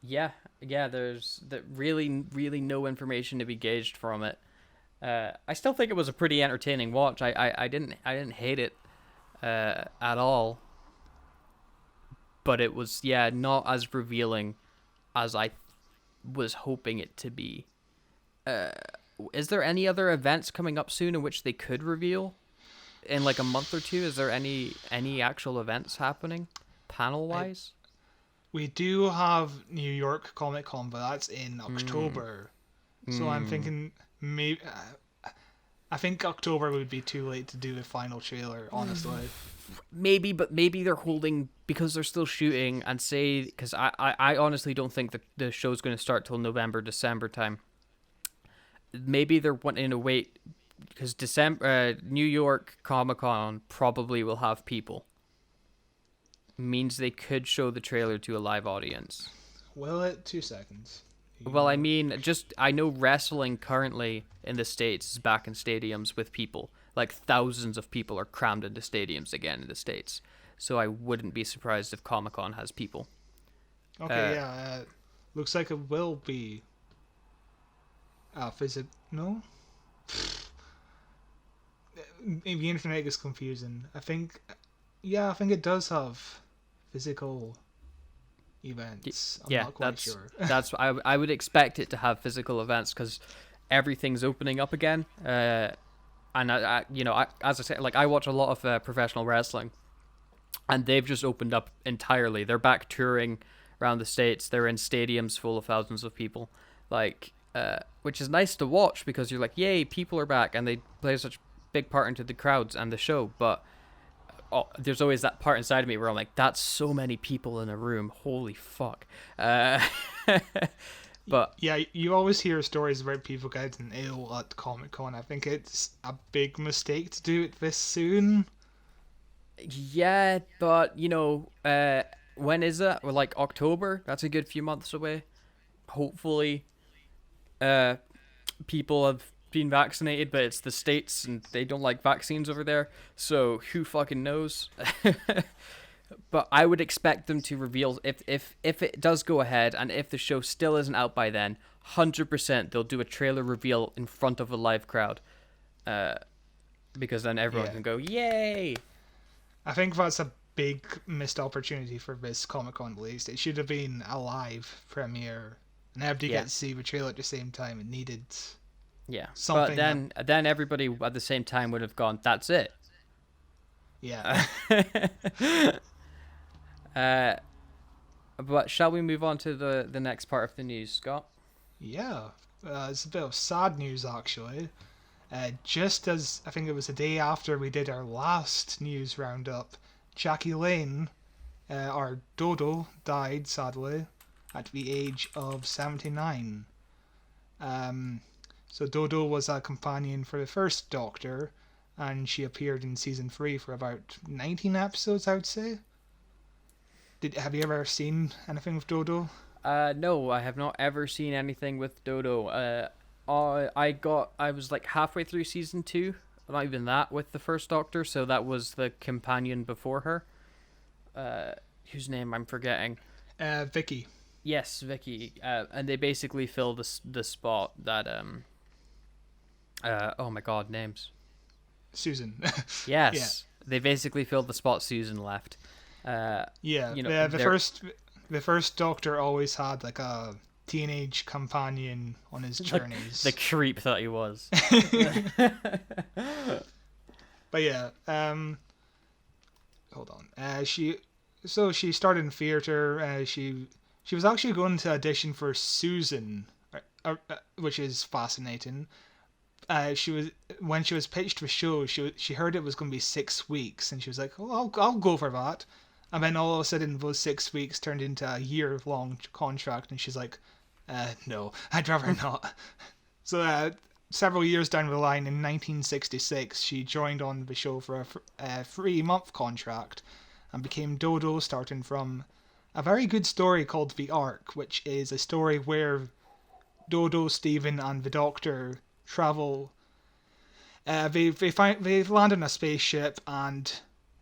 Yeah, there's really, really no information to be gauged from it. I still think it was a pretty entertaining watch. I didn't hate it at all. But it was, not as revealing as I was hoping it to be. Is there any other events coming up soon in which they could reveal in a month or two? Is there any actual events happening panel wise? We do have New York Comic Con, but that's in October. So I'm thinking maybe I think October would be too late to do the final trailer, honestly. Maybe, but maybe they're holding because they're still shooting and say, because I honestly don't think the show's going to start till November, December time. Maybe they're wanting to wait because New York Comic Con probably will have people. Means they could show the trailer to a live audience. Will it? 2 seconds. Well, I mean, I know wrestling currently in the States is back in stadiums with people. Like thousands of people are crammed into stadiums again in the States. So I wouldn't be surprised if Comic Con has people. Okay, looks like it will be. No? The internet is confusing. I think it does have physical events. I'm not quite sure. I would expect it to have physical events because everything's opening up again. And as I said, I watch a lot of professional wrestling, and they've just opened up entirely. They're back touring around the States. They're in stadiums full of thousands of people, which is nice to watch because you're like, yay, people are back, and they play such a big part into the crowds and the show. But there's always that part inside of me where I'm like, that's so many people in a room. Holy fuck. But yeah, you always hear stories about people getting ill at Comic Con. I think it's a big mistake to do it this soon. Yeah, but when is it? Well, October. That's a good few months away. Hopefully, people have been vaccinated, but it's the States and they don't like vaccines over there. So who fucking knows? But I would expect them to reveal if it does go ahead and if the show still isn't out by then, 100% they'll do a trailer reveal in front of a live crowd, because then everyone Yeah. can go yay. I think that's a big missed opportunity for this Comic Con at least. It should have been a live premiere, and everybody Yeah. gets to see the trailer at the same time. It needed Yeah, but something. then everybody at the same time would have gone, that's it. Yeah. But shall we move on to the next part of the news, Scott? Yeah. It's a bit of sad news actually. Just as I think it was a day after we did our last news roundup, Jackie Lane, our Dodo, died sadly at the age of 79. So Dodo was a companion for the first Doctor, and she appeared in season 3 for about 19 episodes, I would say. Have you ever seen anything with Dodo? No, I have not ever seen anything with Dodo. I was like halfway through season 2, not even that, with the first Doctor, so that was the companion before her. Whose name I'm forgetting. Vicky. Yes, Vicky. And they basically fill the spot that oh my god, names. Susan. Yes, they basically filled the spot Susan left. Yeah. You know, The first Doctor always had like a teenage companion on his journeys. the creep that he was. But yeah, hold on. She started in theater. She was actually going to audition for Susan, which is fascinating. When she was pitched the show, she heard it was going to be 6 weeks, and she was like, "Oh, I'll go for that." And then all of a sudden, those 6 weeks turned into a year-long contract, and she's like, "No, I'd rather not." So several years down the line, in 1966, she joined on the show for a 3-month contract and became Dodo, starting from a very good story called The Ark, which is a story where Dodo, Stephen, and the Doctor travel. They land on a spaceship and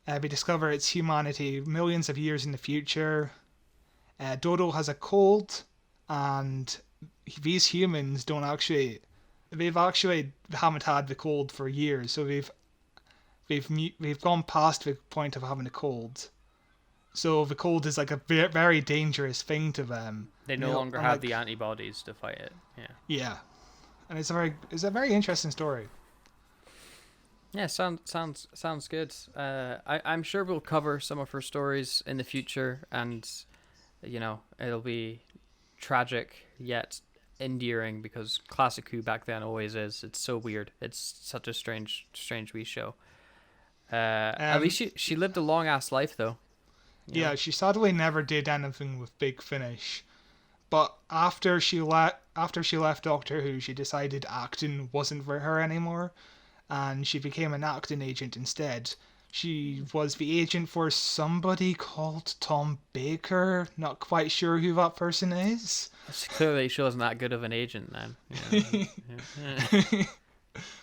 they discover its humanity millions of years in the future. Dodo has a cold, and these humans haven't had the cold for years, so they've gone past the point of having a cold. So the cold is like a very dangerous thing to them. They no longer have the antibodies to fight it. Yeah. Yeah, and it's a very interesting story. Yeah, sounds good. I'm sure we'll cover some of her stories in the future, and it'll be tragic yet endearing, because classic Who back then always is. It's so weird. It's such a strange wee show. At least she lived a long ass life though. Yeah, she sadly never did anything with Big Finish. But after she left Doctor Who, she decided acting wasn't for her anymore, and she became an acting agent instead. She was the agent for somebody called Tom Baker. Not quite sure who that person is. Clearly, she wasn't that good of an agent then.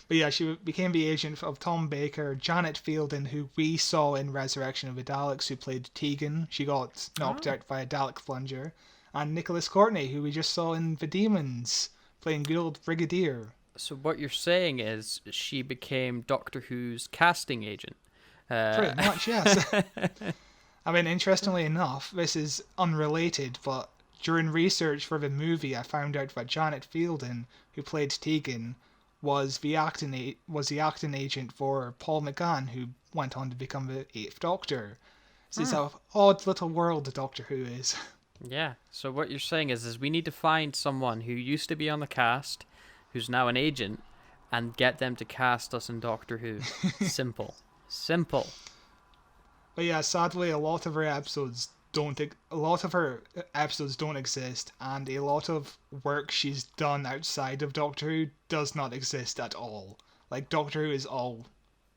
But yeah, she became the agent of Tom Baker, Janet Fielding, who we saw in Resurrection of the Daleks, who played Tegan. She got knocked out by a Dalek plunger. And Nicholas Courtney, who we just saw in The Demons, playing good old Brigadier. So what you're saying is she became Doctor Who's casting agent. Pretty much, yes. I mean, interestingly enough, this is unrelated, but during research for the movie, I found out that Janet Fielding, who played Tegan, was the acting agent for Paul McGann, who went on to become the 8th Doctor. So it's an odd little world the Doctor Who is. Yeah. So what you're saying is we need to find someone who used to be on the cast, who's now an agent, and get them to cast us in Doctor Who. Simple. But yeah, sadly, a lot of her episodes don't exist, and a lot of work she's done outside of Doctor Who does not exist at all. Like, Doctor Who is all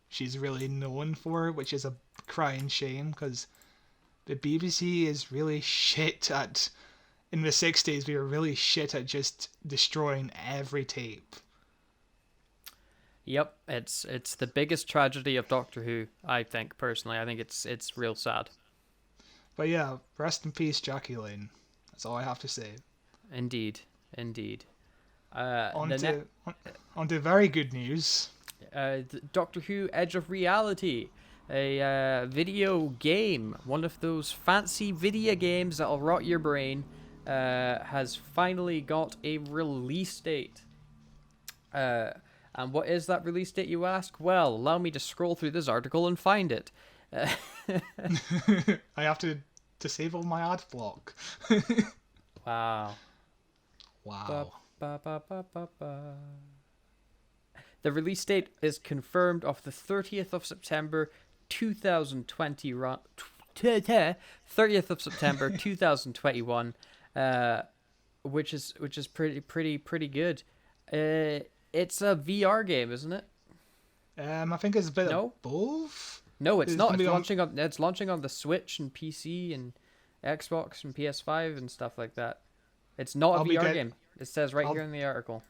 she's really known for, which is a crying shame, because the BBC is really shit at... In the 60s, we were really shit at just destroying every tape. Yep, it's the biggest tragedy of Doctor Who, I think, personally. I think it's real sad. But yeah, rest in peace, Jackie Lane. That's all I have to say. Indeed, indeed. On The net, to on to very good news. Doctor Who: Edge of Reality, a video game, one of those fancy video games that'll rot your brain, has finally got a release date. And what is that release date, you ask? Well, allow me to scroll through this article and find it. I have to disable my ad block. Wow. Wow. Ba, ba, ba, ba, ba. The release date is confirmed of the 30th of September 2020. 30th of September 2021, which is pretty good. It's a VR game, isn't it? I think it's a bit No? of both. No, it's It's not. gonna be It's launching on the Switch and PC and Xbox and PS5 and stuff like that. It's not a VR game. It says right here in the article.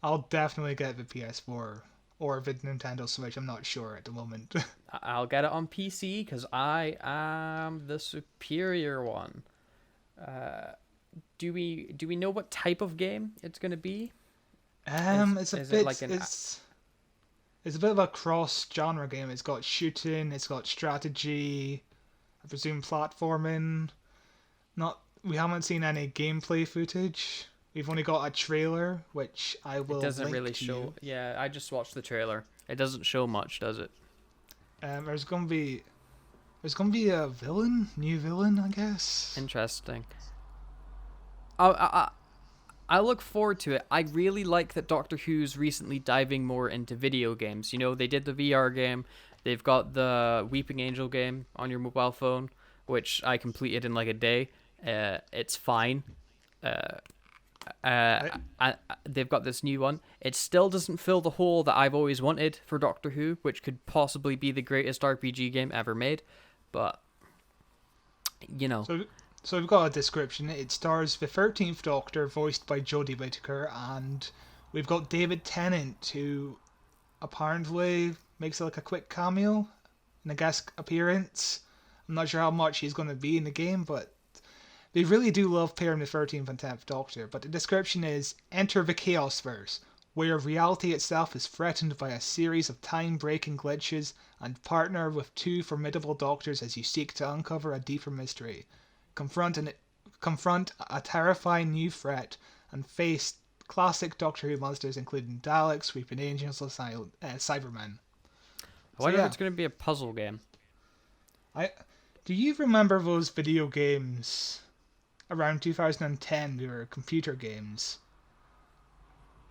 I'll definitely get the PS4 or the Nintendo Switch. I'm not sure at the moment. I'll get it on PC because I am the superior one. Do we know what type of game it's gonna be? It's a is bit it like an it's a bit of a cross genre game. It's got shooting, it's got strategy, I presume platforming. We haven't seen any gameplay footage. We've only got a trailer, which I will. It doesn't link really to show. you. Yeah, I just watched the trailer. It doesn't show much, does it? There's gonna be a new villain, I guess. Interesting. I look forward to it. I really like that Doctor Who's recently diving more into video games. You know, they did the VR game. They've got the Weeping Angel game on your mobile phone, which I completed in like a day. It's fine. They've got this new one. It still doesn't fill the hole that I've always wanted for Doctor Who, which could possibly be the greatest RPG game ever made. But, you know. So we've got a description. It stars the 13th Doctor, voiced by Jodie Whittaker, and we've got David Tennant, who apparently makes like a quick cameo and a guest appearance. I'm not sure how much he's going to be in the game, but they really do love pairing the 13th and 10th Doctor. But the description is: enter the Chaosverse, where reality itself is threatened by a series of time-breaking glitches, and partner with two formidable Doctors as you seek to uncover a deeper mystery. Confront a terrifying new threat and face classic Doctor Who monsters including Daleks, Weeping Angels, and Cybermen. I wonder if it's going to be a puzzle game. Do you remember those video games around 2010? They were computer games.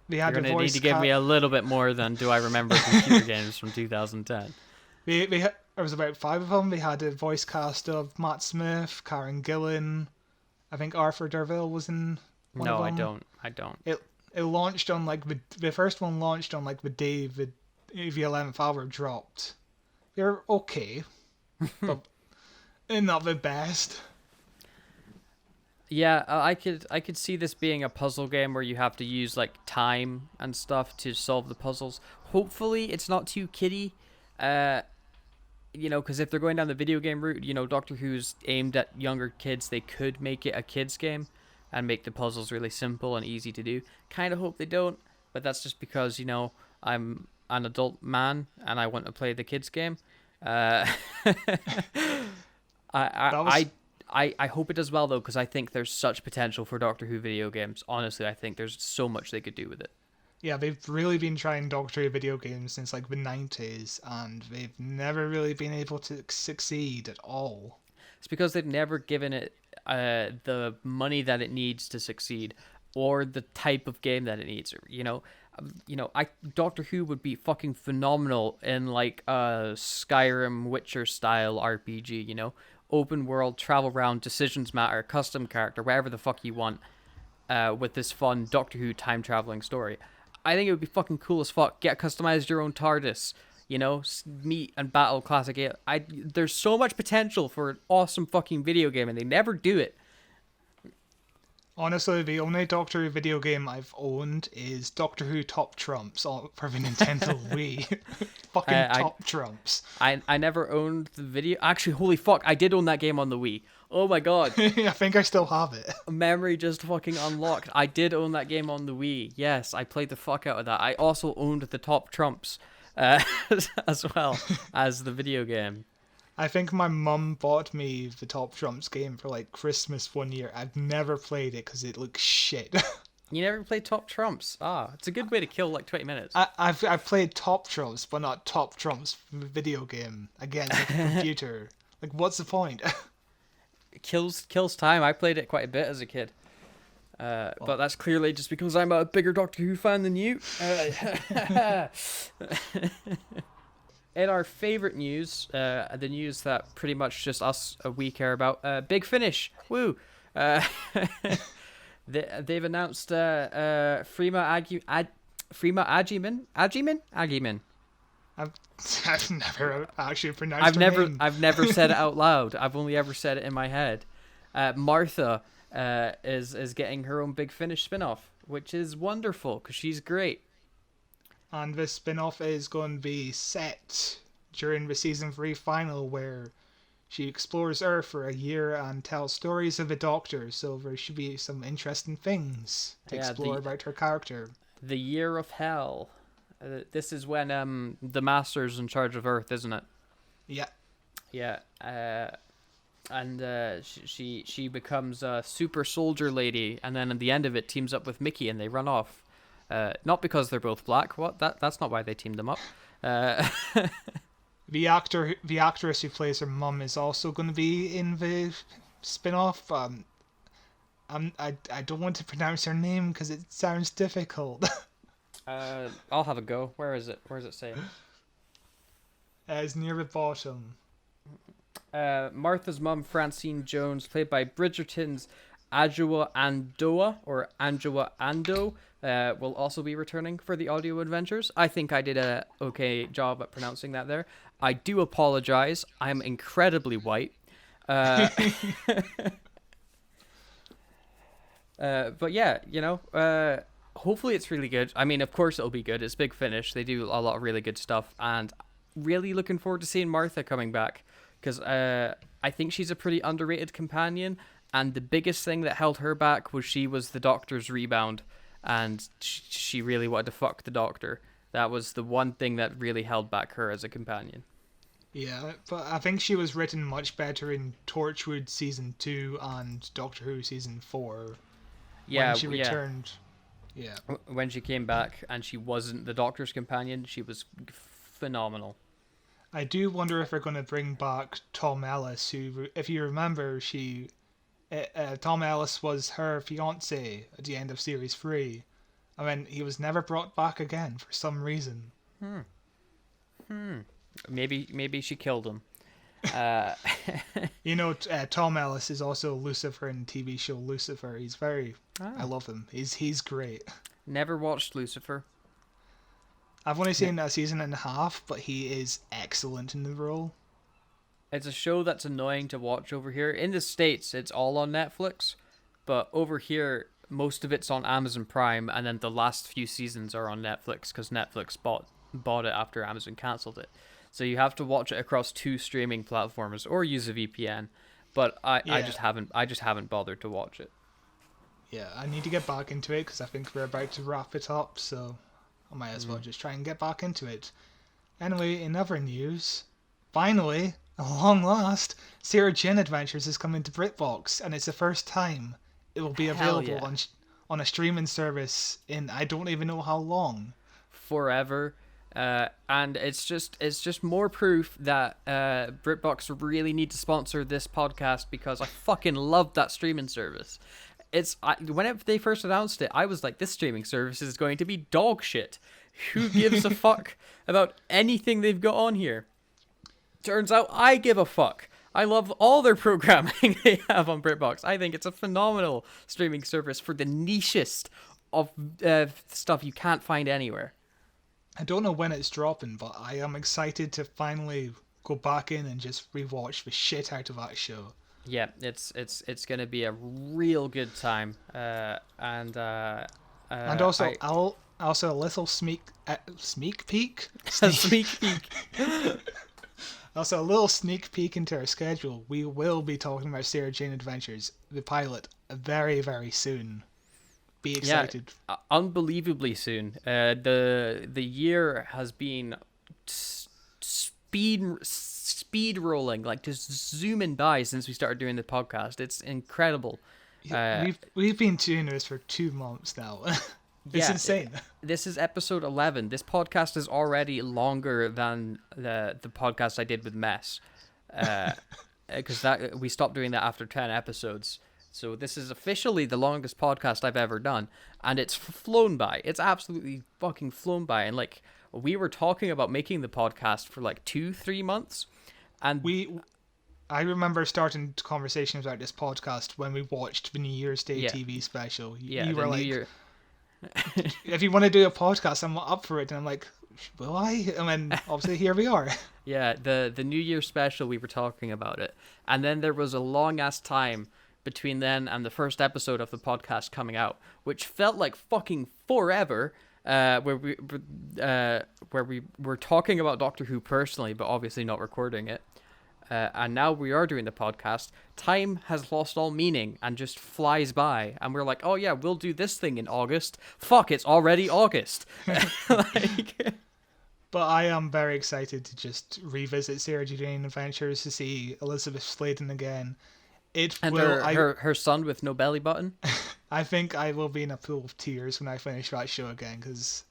They had You're going to need to give me a little bit more than do I remember computer games from 2010. There was about 5 of them. They had a voice cast of Matt Smith, Karen Gillan. I think Arthur Darvill was in one of them. No, I don't. It launched on like the first one launched on like the day the 11th hour dropped. They're okay, but not the best. Yeah, I could see this being a puzzle game where you have to use like time and stuff to solve the puzzles. Hopefully, it's not too kiddie. You know, because if they're going down the video game route, you know, Doctor Who's aimed at younger kids, they could make it a kids game and make the puzzles really simple and easy to do. Kind of hope they don't, but that's just because, you know, I'm an adult man and I want to play the kids game. I hope it does well though, because I think there's such potential for Doctor Who video games. Honestly, I think there's so much they could do with it. Yeah, they've really been trying Doctor Who video games since like the 90s, and they've never really been able to succeed at all. It's because they've never given it the money that it needs to succeed, or the type of game that it needs. Doctor Who would be fucking phenomenal in like a Skyrim Witcher style RPG. You know, open world, travel around, decisions matter, custom character, whatever the fuck you want. With this fun Doctor Who time traveling story. I think it would be fucking cool as fuck. Get customized your own TARDIS, you know, meet and battle classic. There's so much potential for an awesome fucking video game, and they never do it. Honestly, the only Doctor Who video game I've owned is Doctor Who Top Trumps for the Nintendo Wii. Fucking I Top Trumps. I never owned the video. Actually, holy fuck, I did own that game on the Wii. Oh my god, I think I still have it. memory just fucking unlocked. I did own that game on the Wii. Yes, I played the fuck out of that. I also owned the Top Trumps, as well as the video game. I think my mum bought me the Top Trumps game for like Christmas one year. I've never played it because it looks shit. You never played Top Trumps? Ah, it's a good way to kill like 20 minutes. I've played Top Trumps, but not Top Trumps video game against a computer. Like, what's the point? It kills time. I played it quite a bit as a kid. But that's clearly just because I'm a bigger Doctor Who fan than you. In our favorite news, the news that pretty much just us we care about, Big Finish. Woo! They've announced Freema Agyeman. I've never actually pronounced her name. I've never said it out loud. I've only ever said it in my head. Martha is getting her own Big Finish spin-off, which is wonderful because she's great. And this spin-off is going to be set during the season 3 final, where she explores Earth for a year and tells stories of the Doctor, so there should be some interesting things to explore about her character. The Year of Hell. This is when the Master's in charge of Earth, isn't it? Yeah. Yeah. And she becomes a super soldier lady, and then at the end of it teams up with Mickey and they run off. Not because they're both black. What? That's not why they teamed them up. The actress who plays her mum is also going to be in the spin-off. I don't want to pronounce her name because it sounds difficult. I'll have a go. Where is it? Where does it say? It's near the bottom. Martha's mum, Francine Jones, played by Bridgerton's Adjoa Andoa or Anjoa Ando, will also be returning for the audio adventures. I think I did a okay job at pronouncing that there. I do apologize. I'm incredibly white. But yeah, hopefully it's really good. I mean, of course it'll be good. It's Big Finish. They do a lot of really good stuff, and really looking forward to seeing Martha coming back, because I think she's a pretty underrated companion, and the biggest thing that held her back was she was the Doctor's rebound, and she really wanted to fuck the Doctor. That was the one thing that really held back her as a companion. Yeah, but I think she was written much better in Torchwood Season 2 and Doctor Who Season 4. Yeah, when she returned. Yeah. When she came back and she wasn't the Doctor's companion, she was phenomenal. I do wonder if they're going to bring back Tom Ellis, who, if you remember, Tom Ellis was her fiance at the end of Series 3. I mean, he was never brought back again for some reason. Maybe she killed him. Tom Ellis is also Lucifer in the TV show Lucifer. He's I love him. He's great. Never watched Lucifer. I've only seen a season and a half, but he is excellent in the role. It's a show that's annoying to watch over here. In the States, it's all on Netflix, but over here, most of it's on Amazon Prime, and then the last few seasons are on Netflix because Netflix bought it after Amazon cancelled it. So you have to watch it across 2 streaming platforms or use a VPN. But I just haven't bothered to watch it. Yeah, I need to get back into it because I think we're about to wrap it up, so I might as well just try and get back into it. Anyway, in other news, finally, at long last, Sarah Jane Adventures is coming to BritBox, and it's the first time it will be available on a streaming service in I don't even know how long. Forever. And it's just more proof that BritBox really need to sponsor this podcast, because I fucking love that streaming service. Whenever they first announced it, I was like, this streaming service is going to be dog shit. Who gives a fuck about anything they've got on here? Turns out I give a fuck. I love all their programming they have on BritBox. I think it's a phenomenal streaming service for the nichest of stuff you can't find anywhere. I don't know when it's dropping, but I am excited to finally go back in and just rewatch the shit out of that show. Yeah, it's gonna be a real good time. And also, I I'll also a little sneak peek, a sneak. sneak peek. Also, a little sneak peek into our schedule. We will be talking about Sarah Jane Adventures, the pilot, very, very soon. Be Yeah, excited. unbelievably soon. The year has been speed rolling, like just zooming by since we started doing the podcast. It's incredible. Yeah, Uh, we've been doing this for 2 months now. It's yeah, insane. this is episode 11. This podcast is already longer than the podcast I did with Mess, because that we stopped doing that after 10 episodes. So this is officially the longest podcast I've ever done, and it's flown by. It's absolutely fucking flown by. And like we were talking about making the podcast for like 2-3 months, and We I remember starting conversations about this podcast when we watched the New Year's Day yeah, TV special. yeah, You the were new like, year. if you want to do a podcast, I'm up for it. And I'm like, will I? And then obviously here we are. Yeah, the New Year special, we were talking about it. And then there was a long ass time between then and the first episode of the podcast coming out, which felt like fucking forever. Where we were talking about Doctor Who personally, but obviously not recording it. And now we are doing the podcast. Time has lost all meaning and just flies by. And we're like, oh yeah, we'll do this thing in August. Fuck, it's already August. Like, But I am very excited to just revisit Sarah Jane Adventures to see Elizabeth Sladen again. It and will. her son with no belly button. I think I will be in a pool of tears when I finish that show again because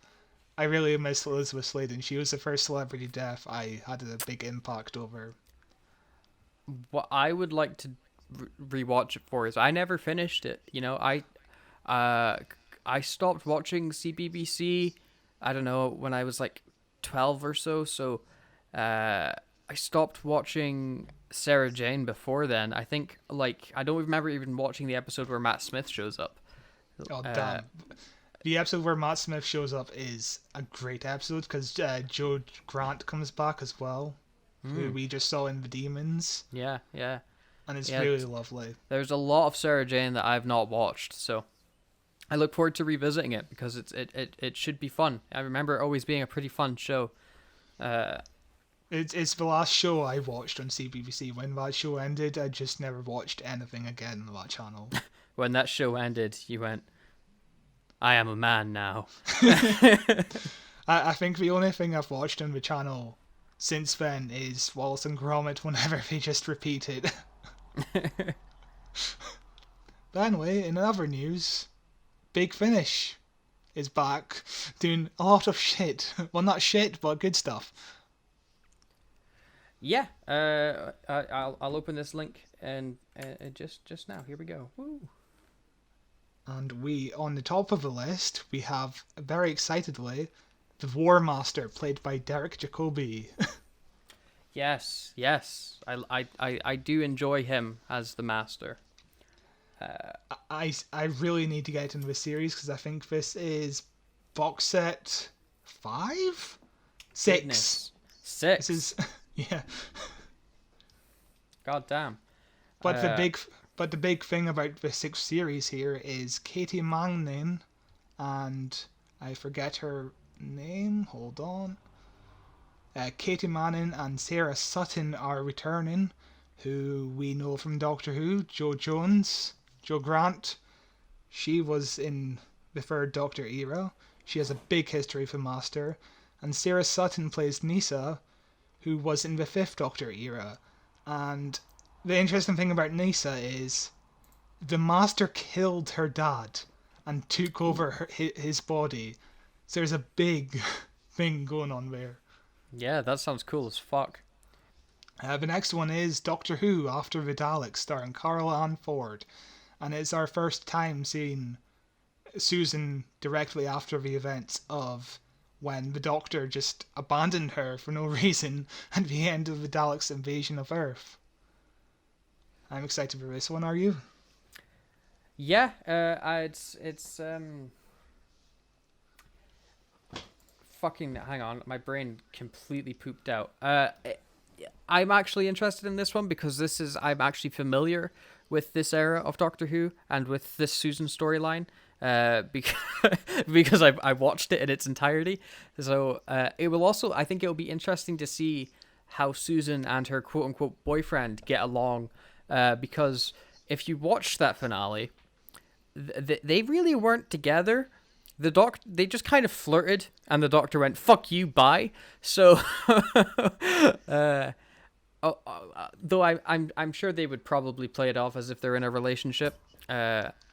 I really miss Elizabeth Sladen. She was the first celebrity death I had a big impact over. What I would like to rewatch it for is I never finished it. You know, uh, I stopped watching CBBC. I don't know when I was like 12 or so. So, I stopped watching Sarah Jane before then. I think like I don't remember even watching the episode where Matt Smith shows up. Oh Uh, damn! The episode where Matt Smith shows up is a great episode because Joe Grant comes back as well, who we just saw in The Demons, yeah, yeah, and it's yeah. really lovely. There's a lot of Sarah Jane that I've not watched, so I look forward to revisiting it because it should be fun. I remember it always being a pretty fun show. It's the last show I watched on CBBC. When that show ended, I just never watched anything again on that channel. When that show ended, you went, I am a man now. I think the only thing I've watched on the channel since then is Wallace and Gromit whenever they just repeat it. But anyway, in other news, Big Finish is back doing a lot of shit. Well, not shit, but good stuff. Yeah, I'll open this link and just now. Here we go. Woo. And we, on the top of the list, we have, very excitedly, the War Master, played by Derek Jacobi. Yes, yes. I do enjoy him as the master. I really need to get into the series because I think this is box set 5? 6. Goodness. 6. This is, yeah. God damn. But the big thing about the 6th series here is Katie Manning and I forget her name. Hold on. Katie Manning and Sarah Sutton are returning, who we know from Doctor Who. Jo Grant. She was in the 3rd Doctor era. She has a big history with the Master. And Sarah Sutton plays Nisa, who was in the 5th Doctor era. And the interesting thing about Nisa is the Master killed her dad and took over his body. So there's a big thing going on there. Yeah, that sounds cool as fuck. The next one is Doctor Who After the Daleks, starring Carol Ann Ford. And it's our first time seeing Susan directly after the events of when the Doctor just abandoned her for no reason at the end of the Daleks' invasion of Earth. I'm excited for this one, are you? Yeah, it's fucking hang on, my brain completely pooped out. I'm actually interested in this one because I'm actually familiar with this era of Doctor Who and with this Susan storyline. Because because I watched it in its entirety, so it will also, I think it will be interesting to see how Susan and her quote unquote boyfriend get along, because if you watch that finale, they really weren't together. They just kind of flirted, and the Doctor went "fuck you, bye." So, though I'm sure they would probably play it off as if they're in a relationship.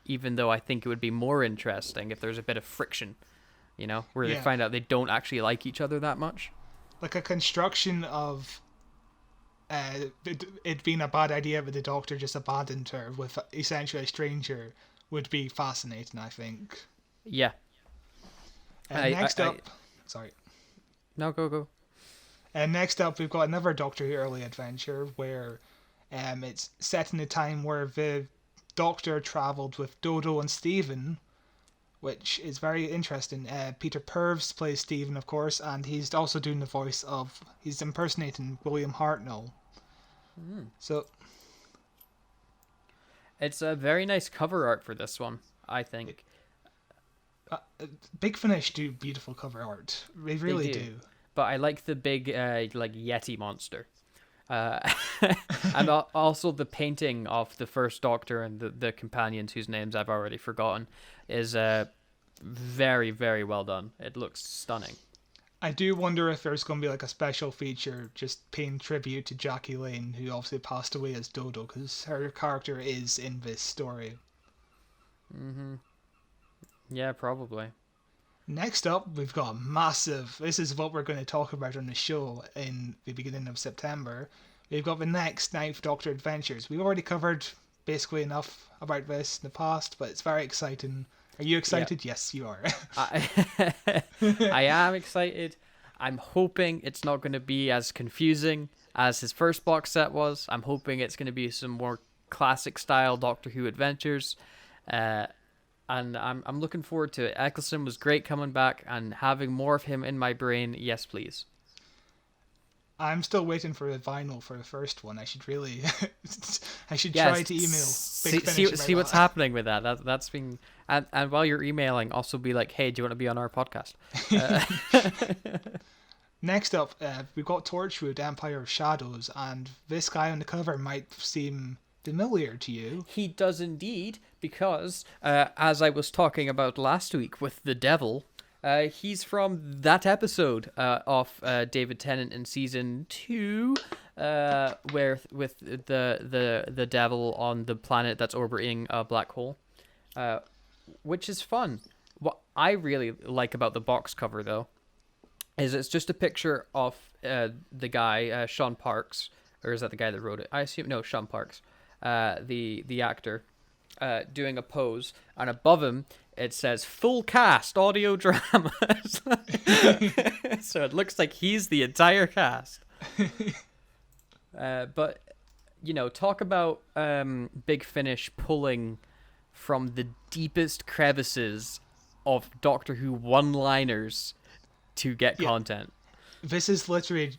Even though I think it would be more interesting if there's a bit of friction, where they Yeah, find out they don't actually like each other that much. like a construction of it being a bad idea, but the Doctor just abandoned her with essentially a stranger would be fascinating, I think. Yeah. Next I up, sorry. No, go. And next up, we've got another Doctor Who early adventure where it's set in a time where the Doctor travelled with Dodo and Stephen, which is very interesting. Peter Purves plays Stephen, of course, and he's also doing the voice of, he's impersonating William Hartnell. So It's a very nice cover art for this one, I think. Big Finish do beautiful cover art. They really do. do. But I like the big like Yeti monster. Uh, and also the painting of the first Doctor and the companions whose names I've already forgotten is very, very well done. It looks stunning. I do wonder if there's going to be like a special feature just paying tribute to Jackie Lane, who obviously passed away as Dodo, because her character is in this story. Yeah, probably. Next up, we've got a massive. This is what we're going to talk about on the show in the beginning of September. We've got the next Ninth Doctor Adventures. We've already covered basically enough about this in the past, but it's very exciting. Are you excited? Yeah. Yes, you are. I am excited. I'm hoping it's not going to be as confusing as his first box set was. I'm hoping it's going to be some more classic style Doctor Who adventures. And I'm looking forward to it. Eccleston was great coming back, and having more of him in my brain, yes please. I'm still waiting for a vinyl for the first one. I should really, I should Yes, try to email Big see Finish see about what's that. happening with that. That's been, and while you're emailing, also be like, hey, do you want to be on our podcast? Next up, we've got Torchwood, Empire of Shadows, and this guy on the cover might seem familiar to you. He does indeed, because as I was talking about last week with the devil, he's from that episode of David Tennant in season 2, where with the devil on the planet that's orbiting a black hole, which is fun. What I really like about the box cover, though, is it's just a picture of the guy Sean Parks, or is that the guy that wrote it? I assume no, Sean Parks, the actor, doing a pose, and above him it says "full cast audio dramas." So it looks like he's the entire cast. But talk about Big Finish pulling from the deepest crevices of Doctor Who one-liners to get content. This is literally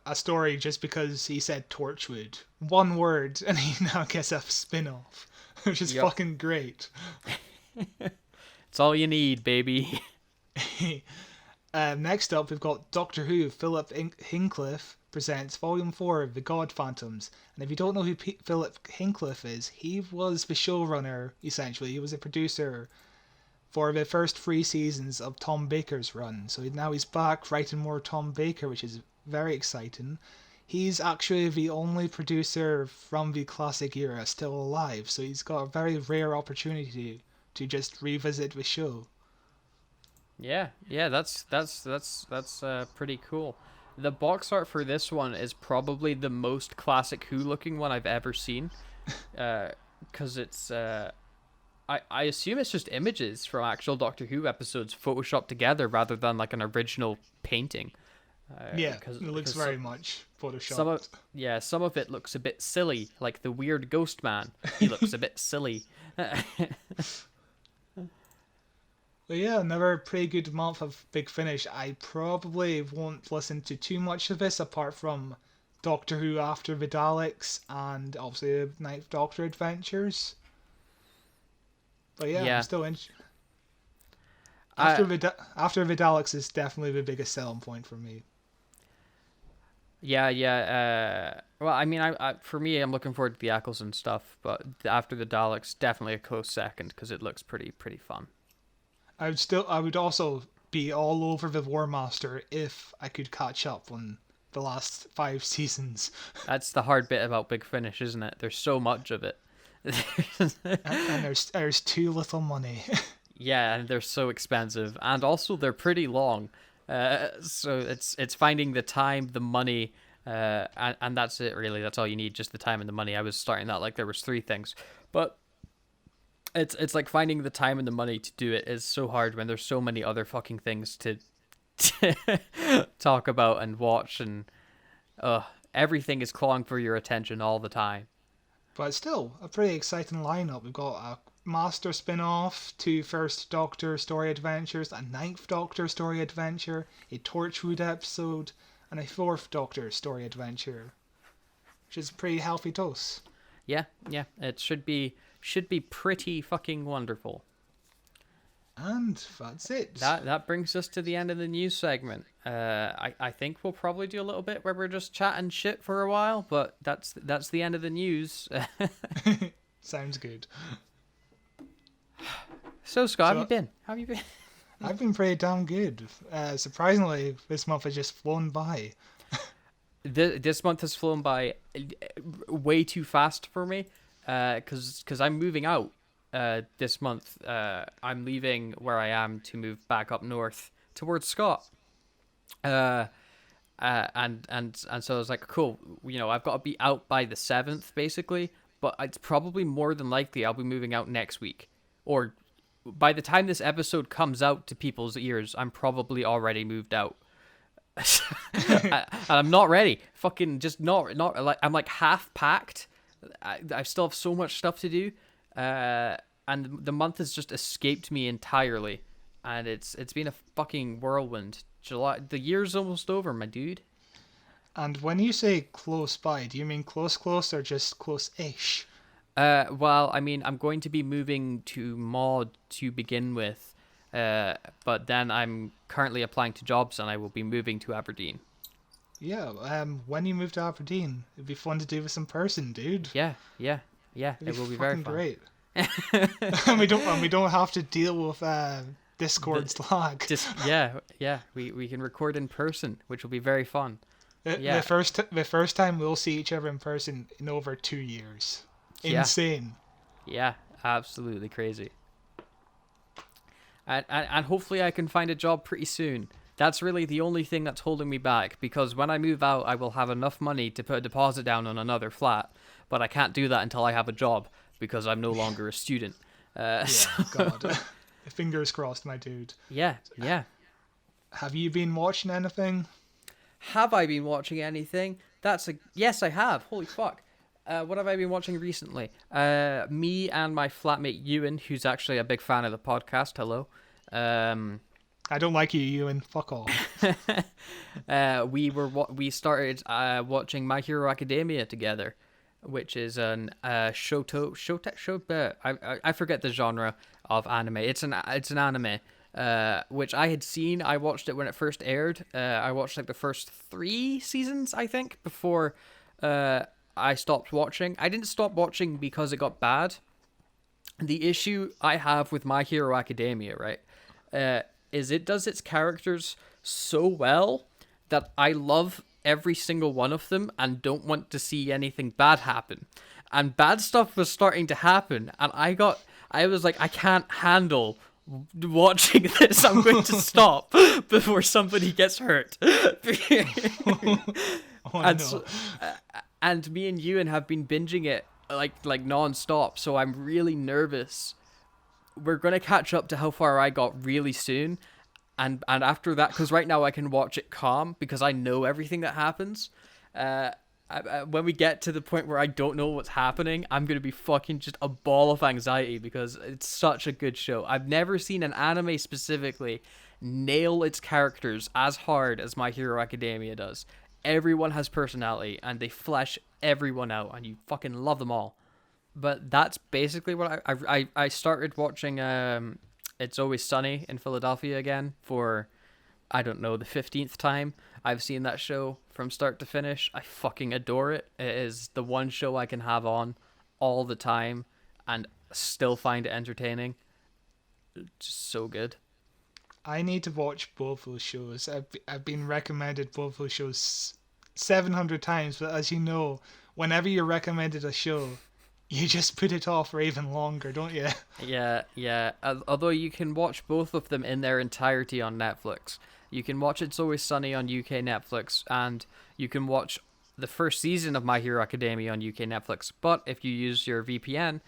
a story just because he said Torchwood. One word, and he now gets a spin-off, which is fucking great. It's all you need, baby. Next up, we've got Doctor Who. Philip Hinckliffe presents Volume 4 of The God Phantoms. And if you don't know who Philip Hinckliffe is, he was the showrunner, essentially. He was a producer for the first 3 seasons of Tom Baker's run. So now he's back writing more Tom Baker, which is very exciting. He's actually the only producer from the classic era still alive, so he's got a very rare opportunity to just revisit the show. Yeah, that's pretty cool. The box art for this one is probably the most classic Who looking one I've ever seen, because it's I assume it's just images from actual Doctor Who episodes photoshopped together rather than like an original painting. It looks very much photoshopped. Some of it looks a bit silly, like the weird ghost man. He looks a bit silly. But yeah, another pretty good month of Big Finish. I probably won't listen to too much of this apart from Doctor Who After the Daleks and obviously the Ninth Doctor adventures. But yeah, I'm Yeah. still in. I After the Daleks is definitely the biggest selling point for me. yeah. Well, I mean, for me, I'm looking forward to the Eccleston stuff, but After the Daleks, definitely a close second because it looks pretty fun. I would also be all over the War Master if I could catch up on the last 5 seasons. That's the hard bit about Big Finish, isn't it? There's so much of it. And there's too little money. Yeah, and they're so expensive, and also they're pretty long. So it's finding the time, the money, and that's it really. That's all you need, just the time and the money. I was starting that like there was three things, but it's like finding the time and the money to do it is so hard when there's so many other fucking things to talk about and watch, and everything is clawing for your attention all the time. But still, a pretty exciting lineup. We've got a Master spin-off, 2 First Doctor story adventures, a Ninth Doctor story adventure, a Torchwood episode, and a Fourth Doctor story adventure, which is a pretty healthy dose. Yeah, it should be pretty fucking wonderful. And that's it. That brings us to the end of the news segment. I think we'll probably do a little bit where we're just chatting shit for a while, but that's the end of the news. Sounds good. So Scott, So- how have you been? How have you been? I've been pretty damn good. Surprisingly, this month has just flown by. This month has flown by way too fast for me, because I'm moving out. This month, I'm leaving where I am to move back up north towards Scott. And so I was like, cool, I've got to be out by the 7th basically, but it's probably more than likely I'll be moving out next week, or by the time this episode comes out to people's ears, I'm probably already moved out. And I'm not ready. Fucking just not like I'm like half packed. I still have so much stuff to do, and the month has just escaped me entirely, and it's been a fucking whirlwind. July, the year's almost over, my dude. And when you say close by, do you mean close or just close-ish? Well, I mean, I'm going to be moving to Maud to begin with, but then I'm currently applying to jobs, and I will be moving to Aberdeen. Yeah, when you move to Aberdeen, it'd be fun to do this in person, dude. Yeah. It will be very fucking fun. great. and we don't have to deal with Discord's lag. Yeah. We can record in person, which will be very fun. Yeah. The first time we'll see each other in person in over 2 years. Yeah. Insane. Yeah, absolutely crazy. And hopefully I can find a job pretty soon. That's really the only thing that's holding me back, because when I move out, I will have enough money to put a deposit down on another flat, but I can't do that until I have a job because I'm no longer a student. Yeah, God. Fingers crossed, my dude. Yeah. Have you been watching anything? Have I been watching anything? Yes, I have. Holy fuck. What have I been watching recently? Me and my flatmate Ewan, who's actually a big fan of the podcast. Hello. I don't like you, Ewan. Fuck off. We started watching My Hero Academia together, which is an I forget the genre of anime. It's an anime which I had seen. I watched it when it first aired. I watched like the first 3 seasons, I think, before I stopped watching. I didn't stop watching because it got bad. The issue I have with My Hero Academia, right, is it does its characters so well that I love every single one of them and don't want to see anything bad happen. And bad stuff was starting to happen, and I was like, I can't handle watching this. I'm going to stop before somebody gets hurt. And no. and me and Ewan have been binging it like non-stop, so I'm really nervous. We're gonna catch up to how far I got really soon, and after that, because right now I can watch it calm because I know everything that happens. When we get to the point where I don't know what's happening, I'm gonna be fucking just a ball of anxiety because it's such a good show. I've never seen an anime specifically nail its characters as hard as My Hero Academia does. everyone has personality and they flesh everyone out, and you fucking love them all. But that's basically what I started watching. It's Always Sunny in Philadelphia again for, I don't know, the 15th time. I've seen that show from start to finish. I fucking adore it. It is the one show I can have on all the time and still find it entertaining. Just so good. I need to watch both those shows. I've been recommended both those shows 700 times, but as you know, whenever you're recommended a show, you just put it off for even longer, don't you? Yeah, yeah. Although you can watch both of them in their entirety on Netflix. You can watch It's Always Sunny on UK Netflix, and you can watch the first season of My Hero Academia on UK Netflix. But if you use your VPN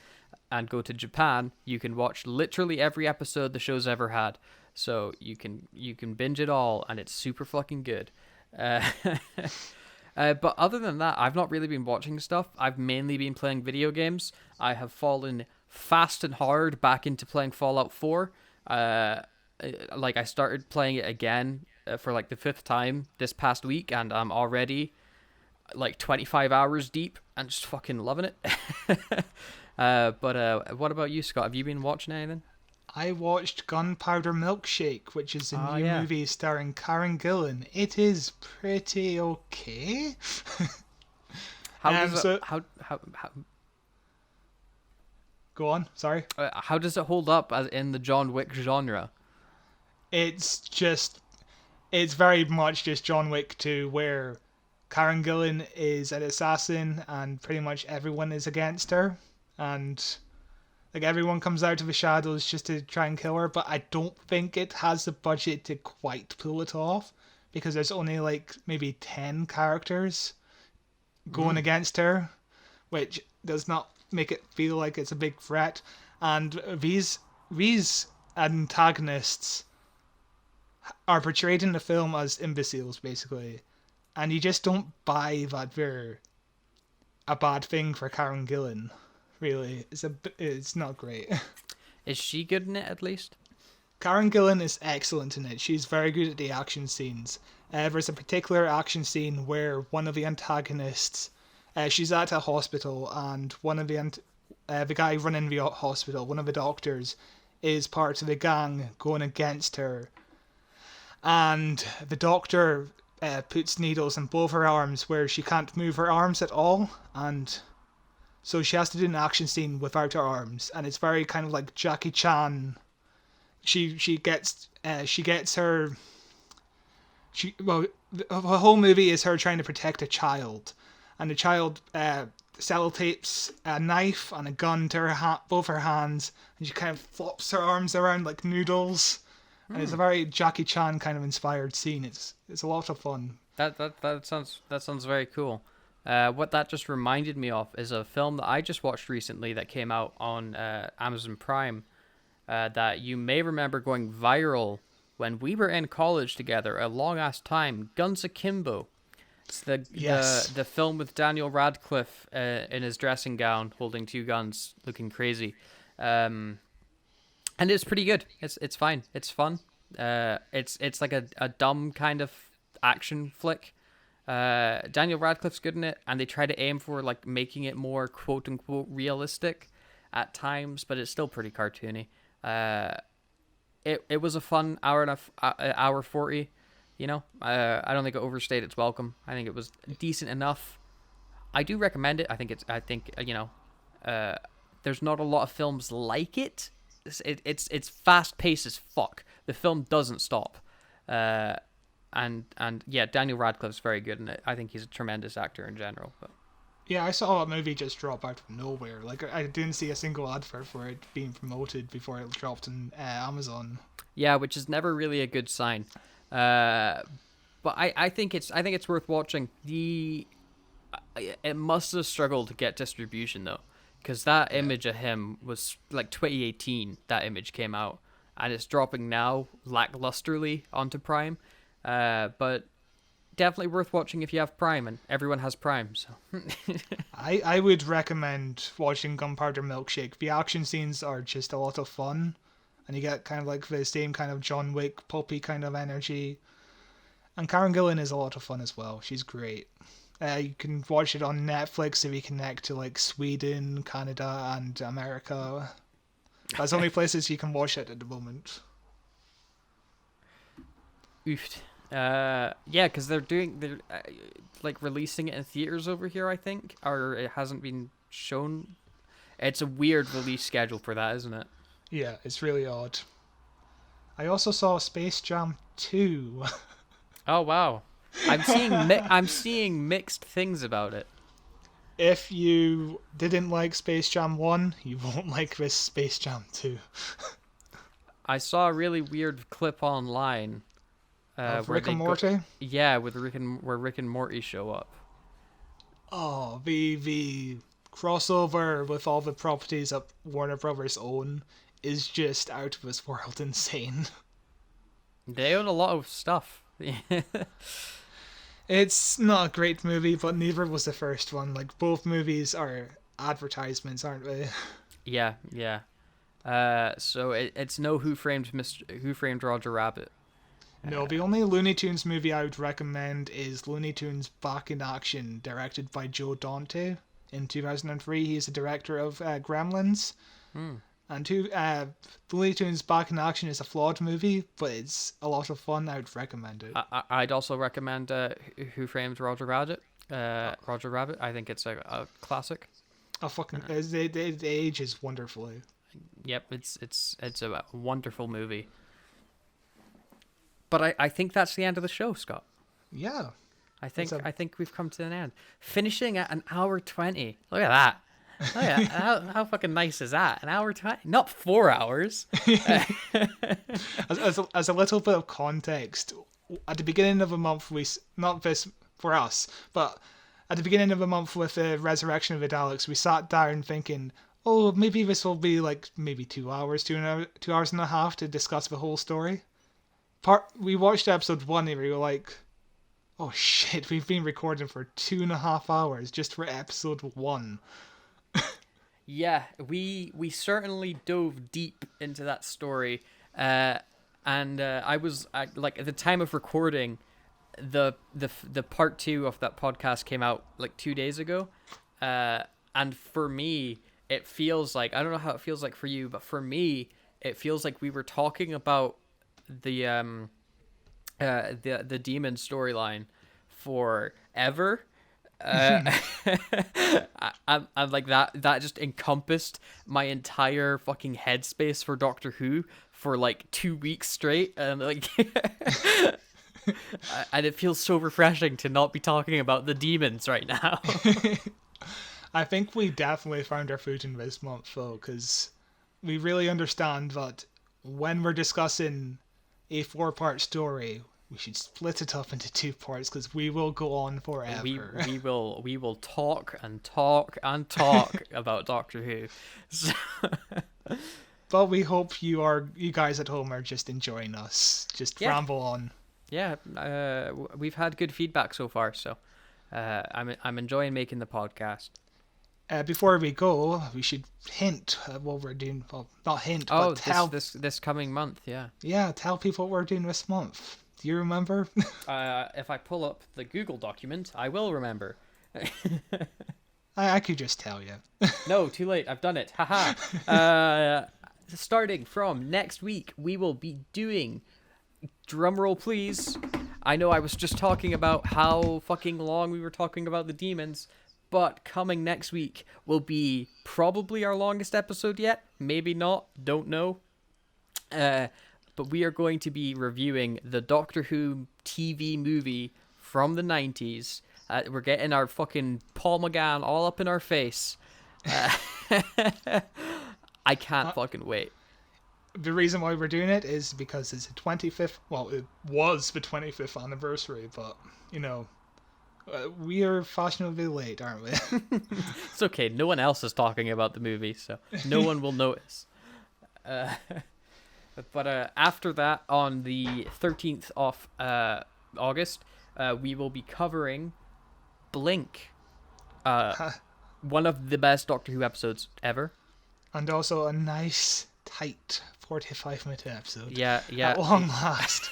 and go to Japan, you can watch literally every episode the show's ever had. So you can binge it all, and it's super fucking good. Uh, but other than that, I've not really been watching stuff. I've mainly been playing video games. I have fallen fast and hard back into playing Fallout 4. Like I started playing it again for like the fifth time this past week, and I'm already like 25 hours deep and just fucking loving it. But what about you, Scott? Have you been watching anything? I watched Gunpowder Milkshake, which is a Oh new yeah. movie starring Karen Gillan. It is pretty okay. How does it, So go on. Sorry. how does it hold up as in the John Wick genre? It's it's very much just John Wick 2, where Karen Gillan is an assassin and pretty much everyone is against her, and like everyone comes out of the shadows just to try and kill her. But I don't think it has the budget to quite pull it off, because there's only like maybe 10 characters going against her, which does not make it feel like it's a big threat. And these antagonists are portrayed in the film as imbeciles, basically, and you just don't buy that they're a bad thing for Karen Gillan. Really, it's not great. Is she good in it at least? Karen Gillan is excellent in it. She's very good at the action scenes. There's a particular action scene where one of the antagonists, she's at a hospital, and one of the guy running the hospital, one of the doctors, is part of the gang going against her, and the doctor puts needles in both her arms where she can't move her arms at all, and so she has to do an action scene without her arms, and it's very kind of like Jackie Chan. She gets her. The whole movie is her trying to protect a child, and the child sellotapes a knife and a gun to both her hands, and she kind of flops her arms around like noodles. And it's a very Jackie Chan kind of inspired scene. It's a lot of fun. That sounds very cool. What that just reminded me of is a film that I just watched recently that came out on Amazon Prime. That you may remember going viral when we were in college together a long ass time. Guns Akimbo. It's the film with Daniel Radcliffe in his dressing gown holding two guns, looking crazy. And it's pretty good. It's fine. It's fun. It's like a dumb kind of action flick. Daniel Radcliffe's good in it, and they try to aim for like making it more quote unquote realistic at times, but it's still pretty cartoony. It was a fun hour 40. You know, I don't think it overstayed its welcome. I think it was decent enough. I do recommend it. I think there's not a lot of films like it. It's fast paced as fuck. The film doesn't stop. And yeah, Daniel Radcliffe's very good in it. I think he's a tremendous actor in general. But Yeah, I saw that movie just drop out of nowhere. Like, I didn't see a single advert for it being promoted before it dropped on Amazon. yeah, which is never really a good sign. But I think it's worth watching. It must have struggled to get distribution though, because that image of him was like 2018. That image came out, and it's dropping now lacklusterly onto Prime. But definitely worth watching if you have Prime, and everyone has Prime. So I would recommend watching Gunpowder Milkshake. The action scenes are just a lot of fun, and you get kind of like the same kind of John Wick pulpy kind of energy. And Karen Gillan is a lot of fun as well. She's great. You can watch it on Netflix if you connect to like Sweden, Canada, and America. That's the only places you can watch it at the moment. Oofed. Yeah, because they're like releasing it in theaters over here, I think, or it hasn't been shown. It's a weird release schedule for that, isn't it? Yeah, it's really odd. I also saw Space Jam 2. Oh wow, I'm seeing mixed things about it. If you didn't like Space Jam 1, you won't like this Space Jam 2. I saw a really weird clip online Of where Rick they and go, Morty? yeah, where Rick and Morty show up. Oh, the crossover with all the properties that Warner Brothers own is just out of this world insane. They own a lot of stuff. It's not a great movie, but neither was the first one. Like, both movies are advertisements, aren't they? Yeah, yeah. So it's no Who Framed Roger Rabbit. No, the only Looney Tunes movie I would recommend is Looney Tunes Back in Action, directed by Joe Dante in 2003. He's the director of Gremlins. And Looney Tunes Back in Action is a flawed movie, but it's a lot of fun. I would recommend it. I'd also recommend Who Framed Roger Rabbit. Roger Rabbit. I think it's a classic. Oh, fucking! It ages wonderfully. Yep, it's a wonderful movie. But I think that's the end of the show, Scott. Yeah. I think we've come to an end. Finishing at an hour 20. Look at that. Oh yeah, how fucking nice is that? An hour 20, not 4 hours. As a little bit of context, at the beginning of a month, not this for us, but at the beginning of a month with the resurrection of the Daleks, we sat down thinking, oh, maybe this will be like maybe 2 hours, 2 hours and a half to discuss the whole story. We watched episode 1 and we were like, oh shit, we've been recording for 2.5 hours just for episode 1. Yeah, we certainly dove deep into that story, and I was like at the time of recording, the part 2 of that podcast came out like 2 days ago, and for me it feels like, I don't know how it feels like for you, but for me it feels like we were talking about the demon storyline forever. I'm like that just encompassed my entire fucking headspace for Doctor Who for like 2 weeks straight, and like and it feels so refreshing to not be talking about the demons right now. I think we definitely found our footing this month though, because we really understand that when we're discussing a 4-part story, we should split it up into 2 parts, because we will go on forever. We will talk and talk and talk about Doctor Who. So... But we hope you guys at home are just enjoying us. Just ramble on. Yeah, we've had good feedback so far, so I'm enjoying making the podcast. Before we go, we should hint what we're doing. Well, not hint, but tell this coming month. Yeah. Yeah, tell people what we're doing this month. Do you remember? If I pull up the Google document, I will remember. I could just tell you. No, too late. I've done it. Haha. Starting from next week, we will be doing, drumroll please, I know I was just talking about how fucking long we were talking about the demons, but coming next week will be probably our longest episode yet. Maybe not. Don't know. But we are going to be reviewing the Doctor Who TV movie from the 90s. We're getting our fucking Paul McGann all up in our face. I can't fucking wait. The reason why we're doing it is because it's the 25th... Well, it was the 25th anniversary, but, you know, we are fashionably late, aren't we? It's okay. No one else is talking about the movie, so no one will notice. But after that, on the 13th of August, we will be covering Blink, one of the best Doctor Who episodes ever. And also a nice, tight 45-minute episode. Yeah. At long last.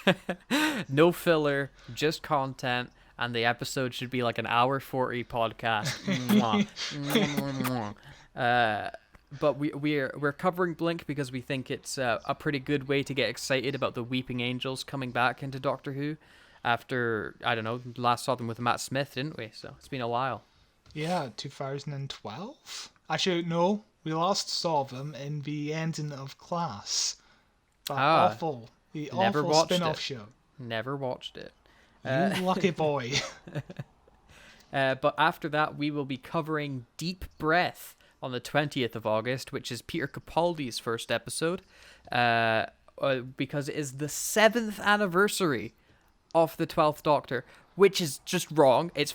No filler, just content, and the episode should be like an hour 40 podcast. Mwah. Mwah, mwah. But we're covering Blink because we think it's a pretty good way to get excited about the Weeping Angels coming back into Doctor Who after, I don't know, last saw them with Matt Smith, didn't we? So it's been a while. Yeah, 2012? Actually, no. We last saw them in the ending of Class. The awful spin-off show. Never watched it. You lucky boy. But after that, we will be covering Deep Breath on the 20th of August, which is Peter Capaldi's first episode, because it is the 7th anniversary of the 12th Doctor, which is just wrong. It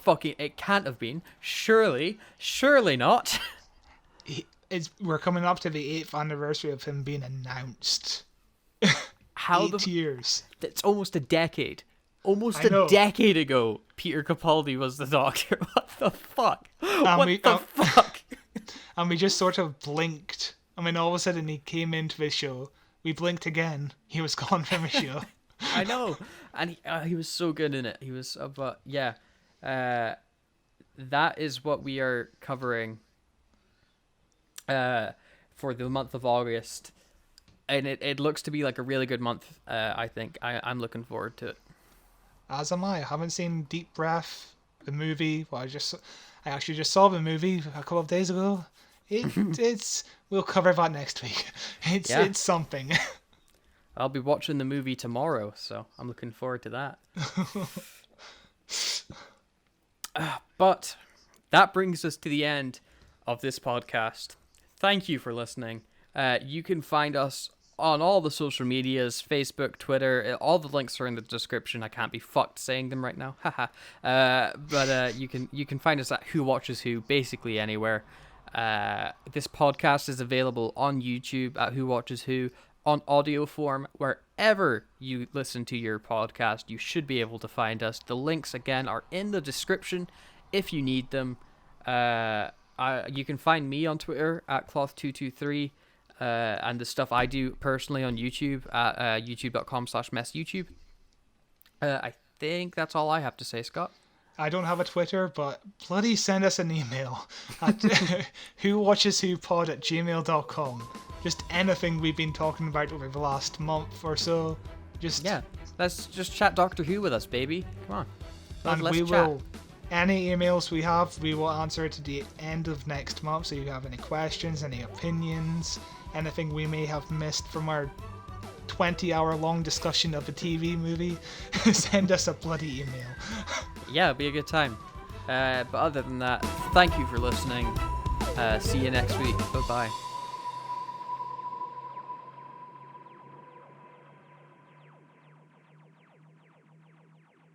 can't have been. Surely not. We're coming up to the 8th anniversary of him being announced. How 8 years. It's almost a decade. Almost I know. A decade ago, Peter Capaldi was the Doctor. What the fuck? Fuck? And we just sort of blinked. I mean, all of a sudden he came into the show. We blinked again. He was gone from the show. I know. And he was so good in it. He was, but yeah. That is what we are covering for the month of August. And it looks to be like a really good month, I think. I'm looking forward to it. As am I. I haven't seen Deep Breath, the movie. Well, I actually just saw the movie a couple of days ago. We'll cover that next week. It's something. I'll be watching the movie tomorrow, so I'm looking forward to that. But that brings us to the end of this podcast. Thank you for listening. You can find us on all the social medias, Facebook, Twitter. All the links are in the description. I can't be fucked saying them right now. Haha. But you can find us at Who Watches Who, basically anywhere. This podcast is available on YouTube at Who Watches Who, on audio form, wherever you listen to your podcast. You should be able to find us. The links, again, are in the description if you need them. You can find me on Twitter at Cloth223, and the stuff I do personally on YouTube at youtube.com/messyoutube. I think that's all I have to say, Scott. I don't have a Twitter, but bloody send us an email at whowatcheswhopod@gmail.com. Just anything we've been talking about over the last month or so. Let's just chat Doctor Who with us, baby. Come on. Let's chat. Any emails we have, we will answer at the end of next month. So if you have any questions, any opinions, anything we may have missed from our 20-hour-long discussion of a TV movie, send us a bloody email. Yeah, it'll be a good time. But other than that, thank you for listening. See you next week. Bye-bye.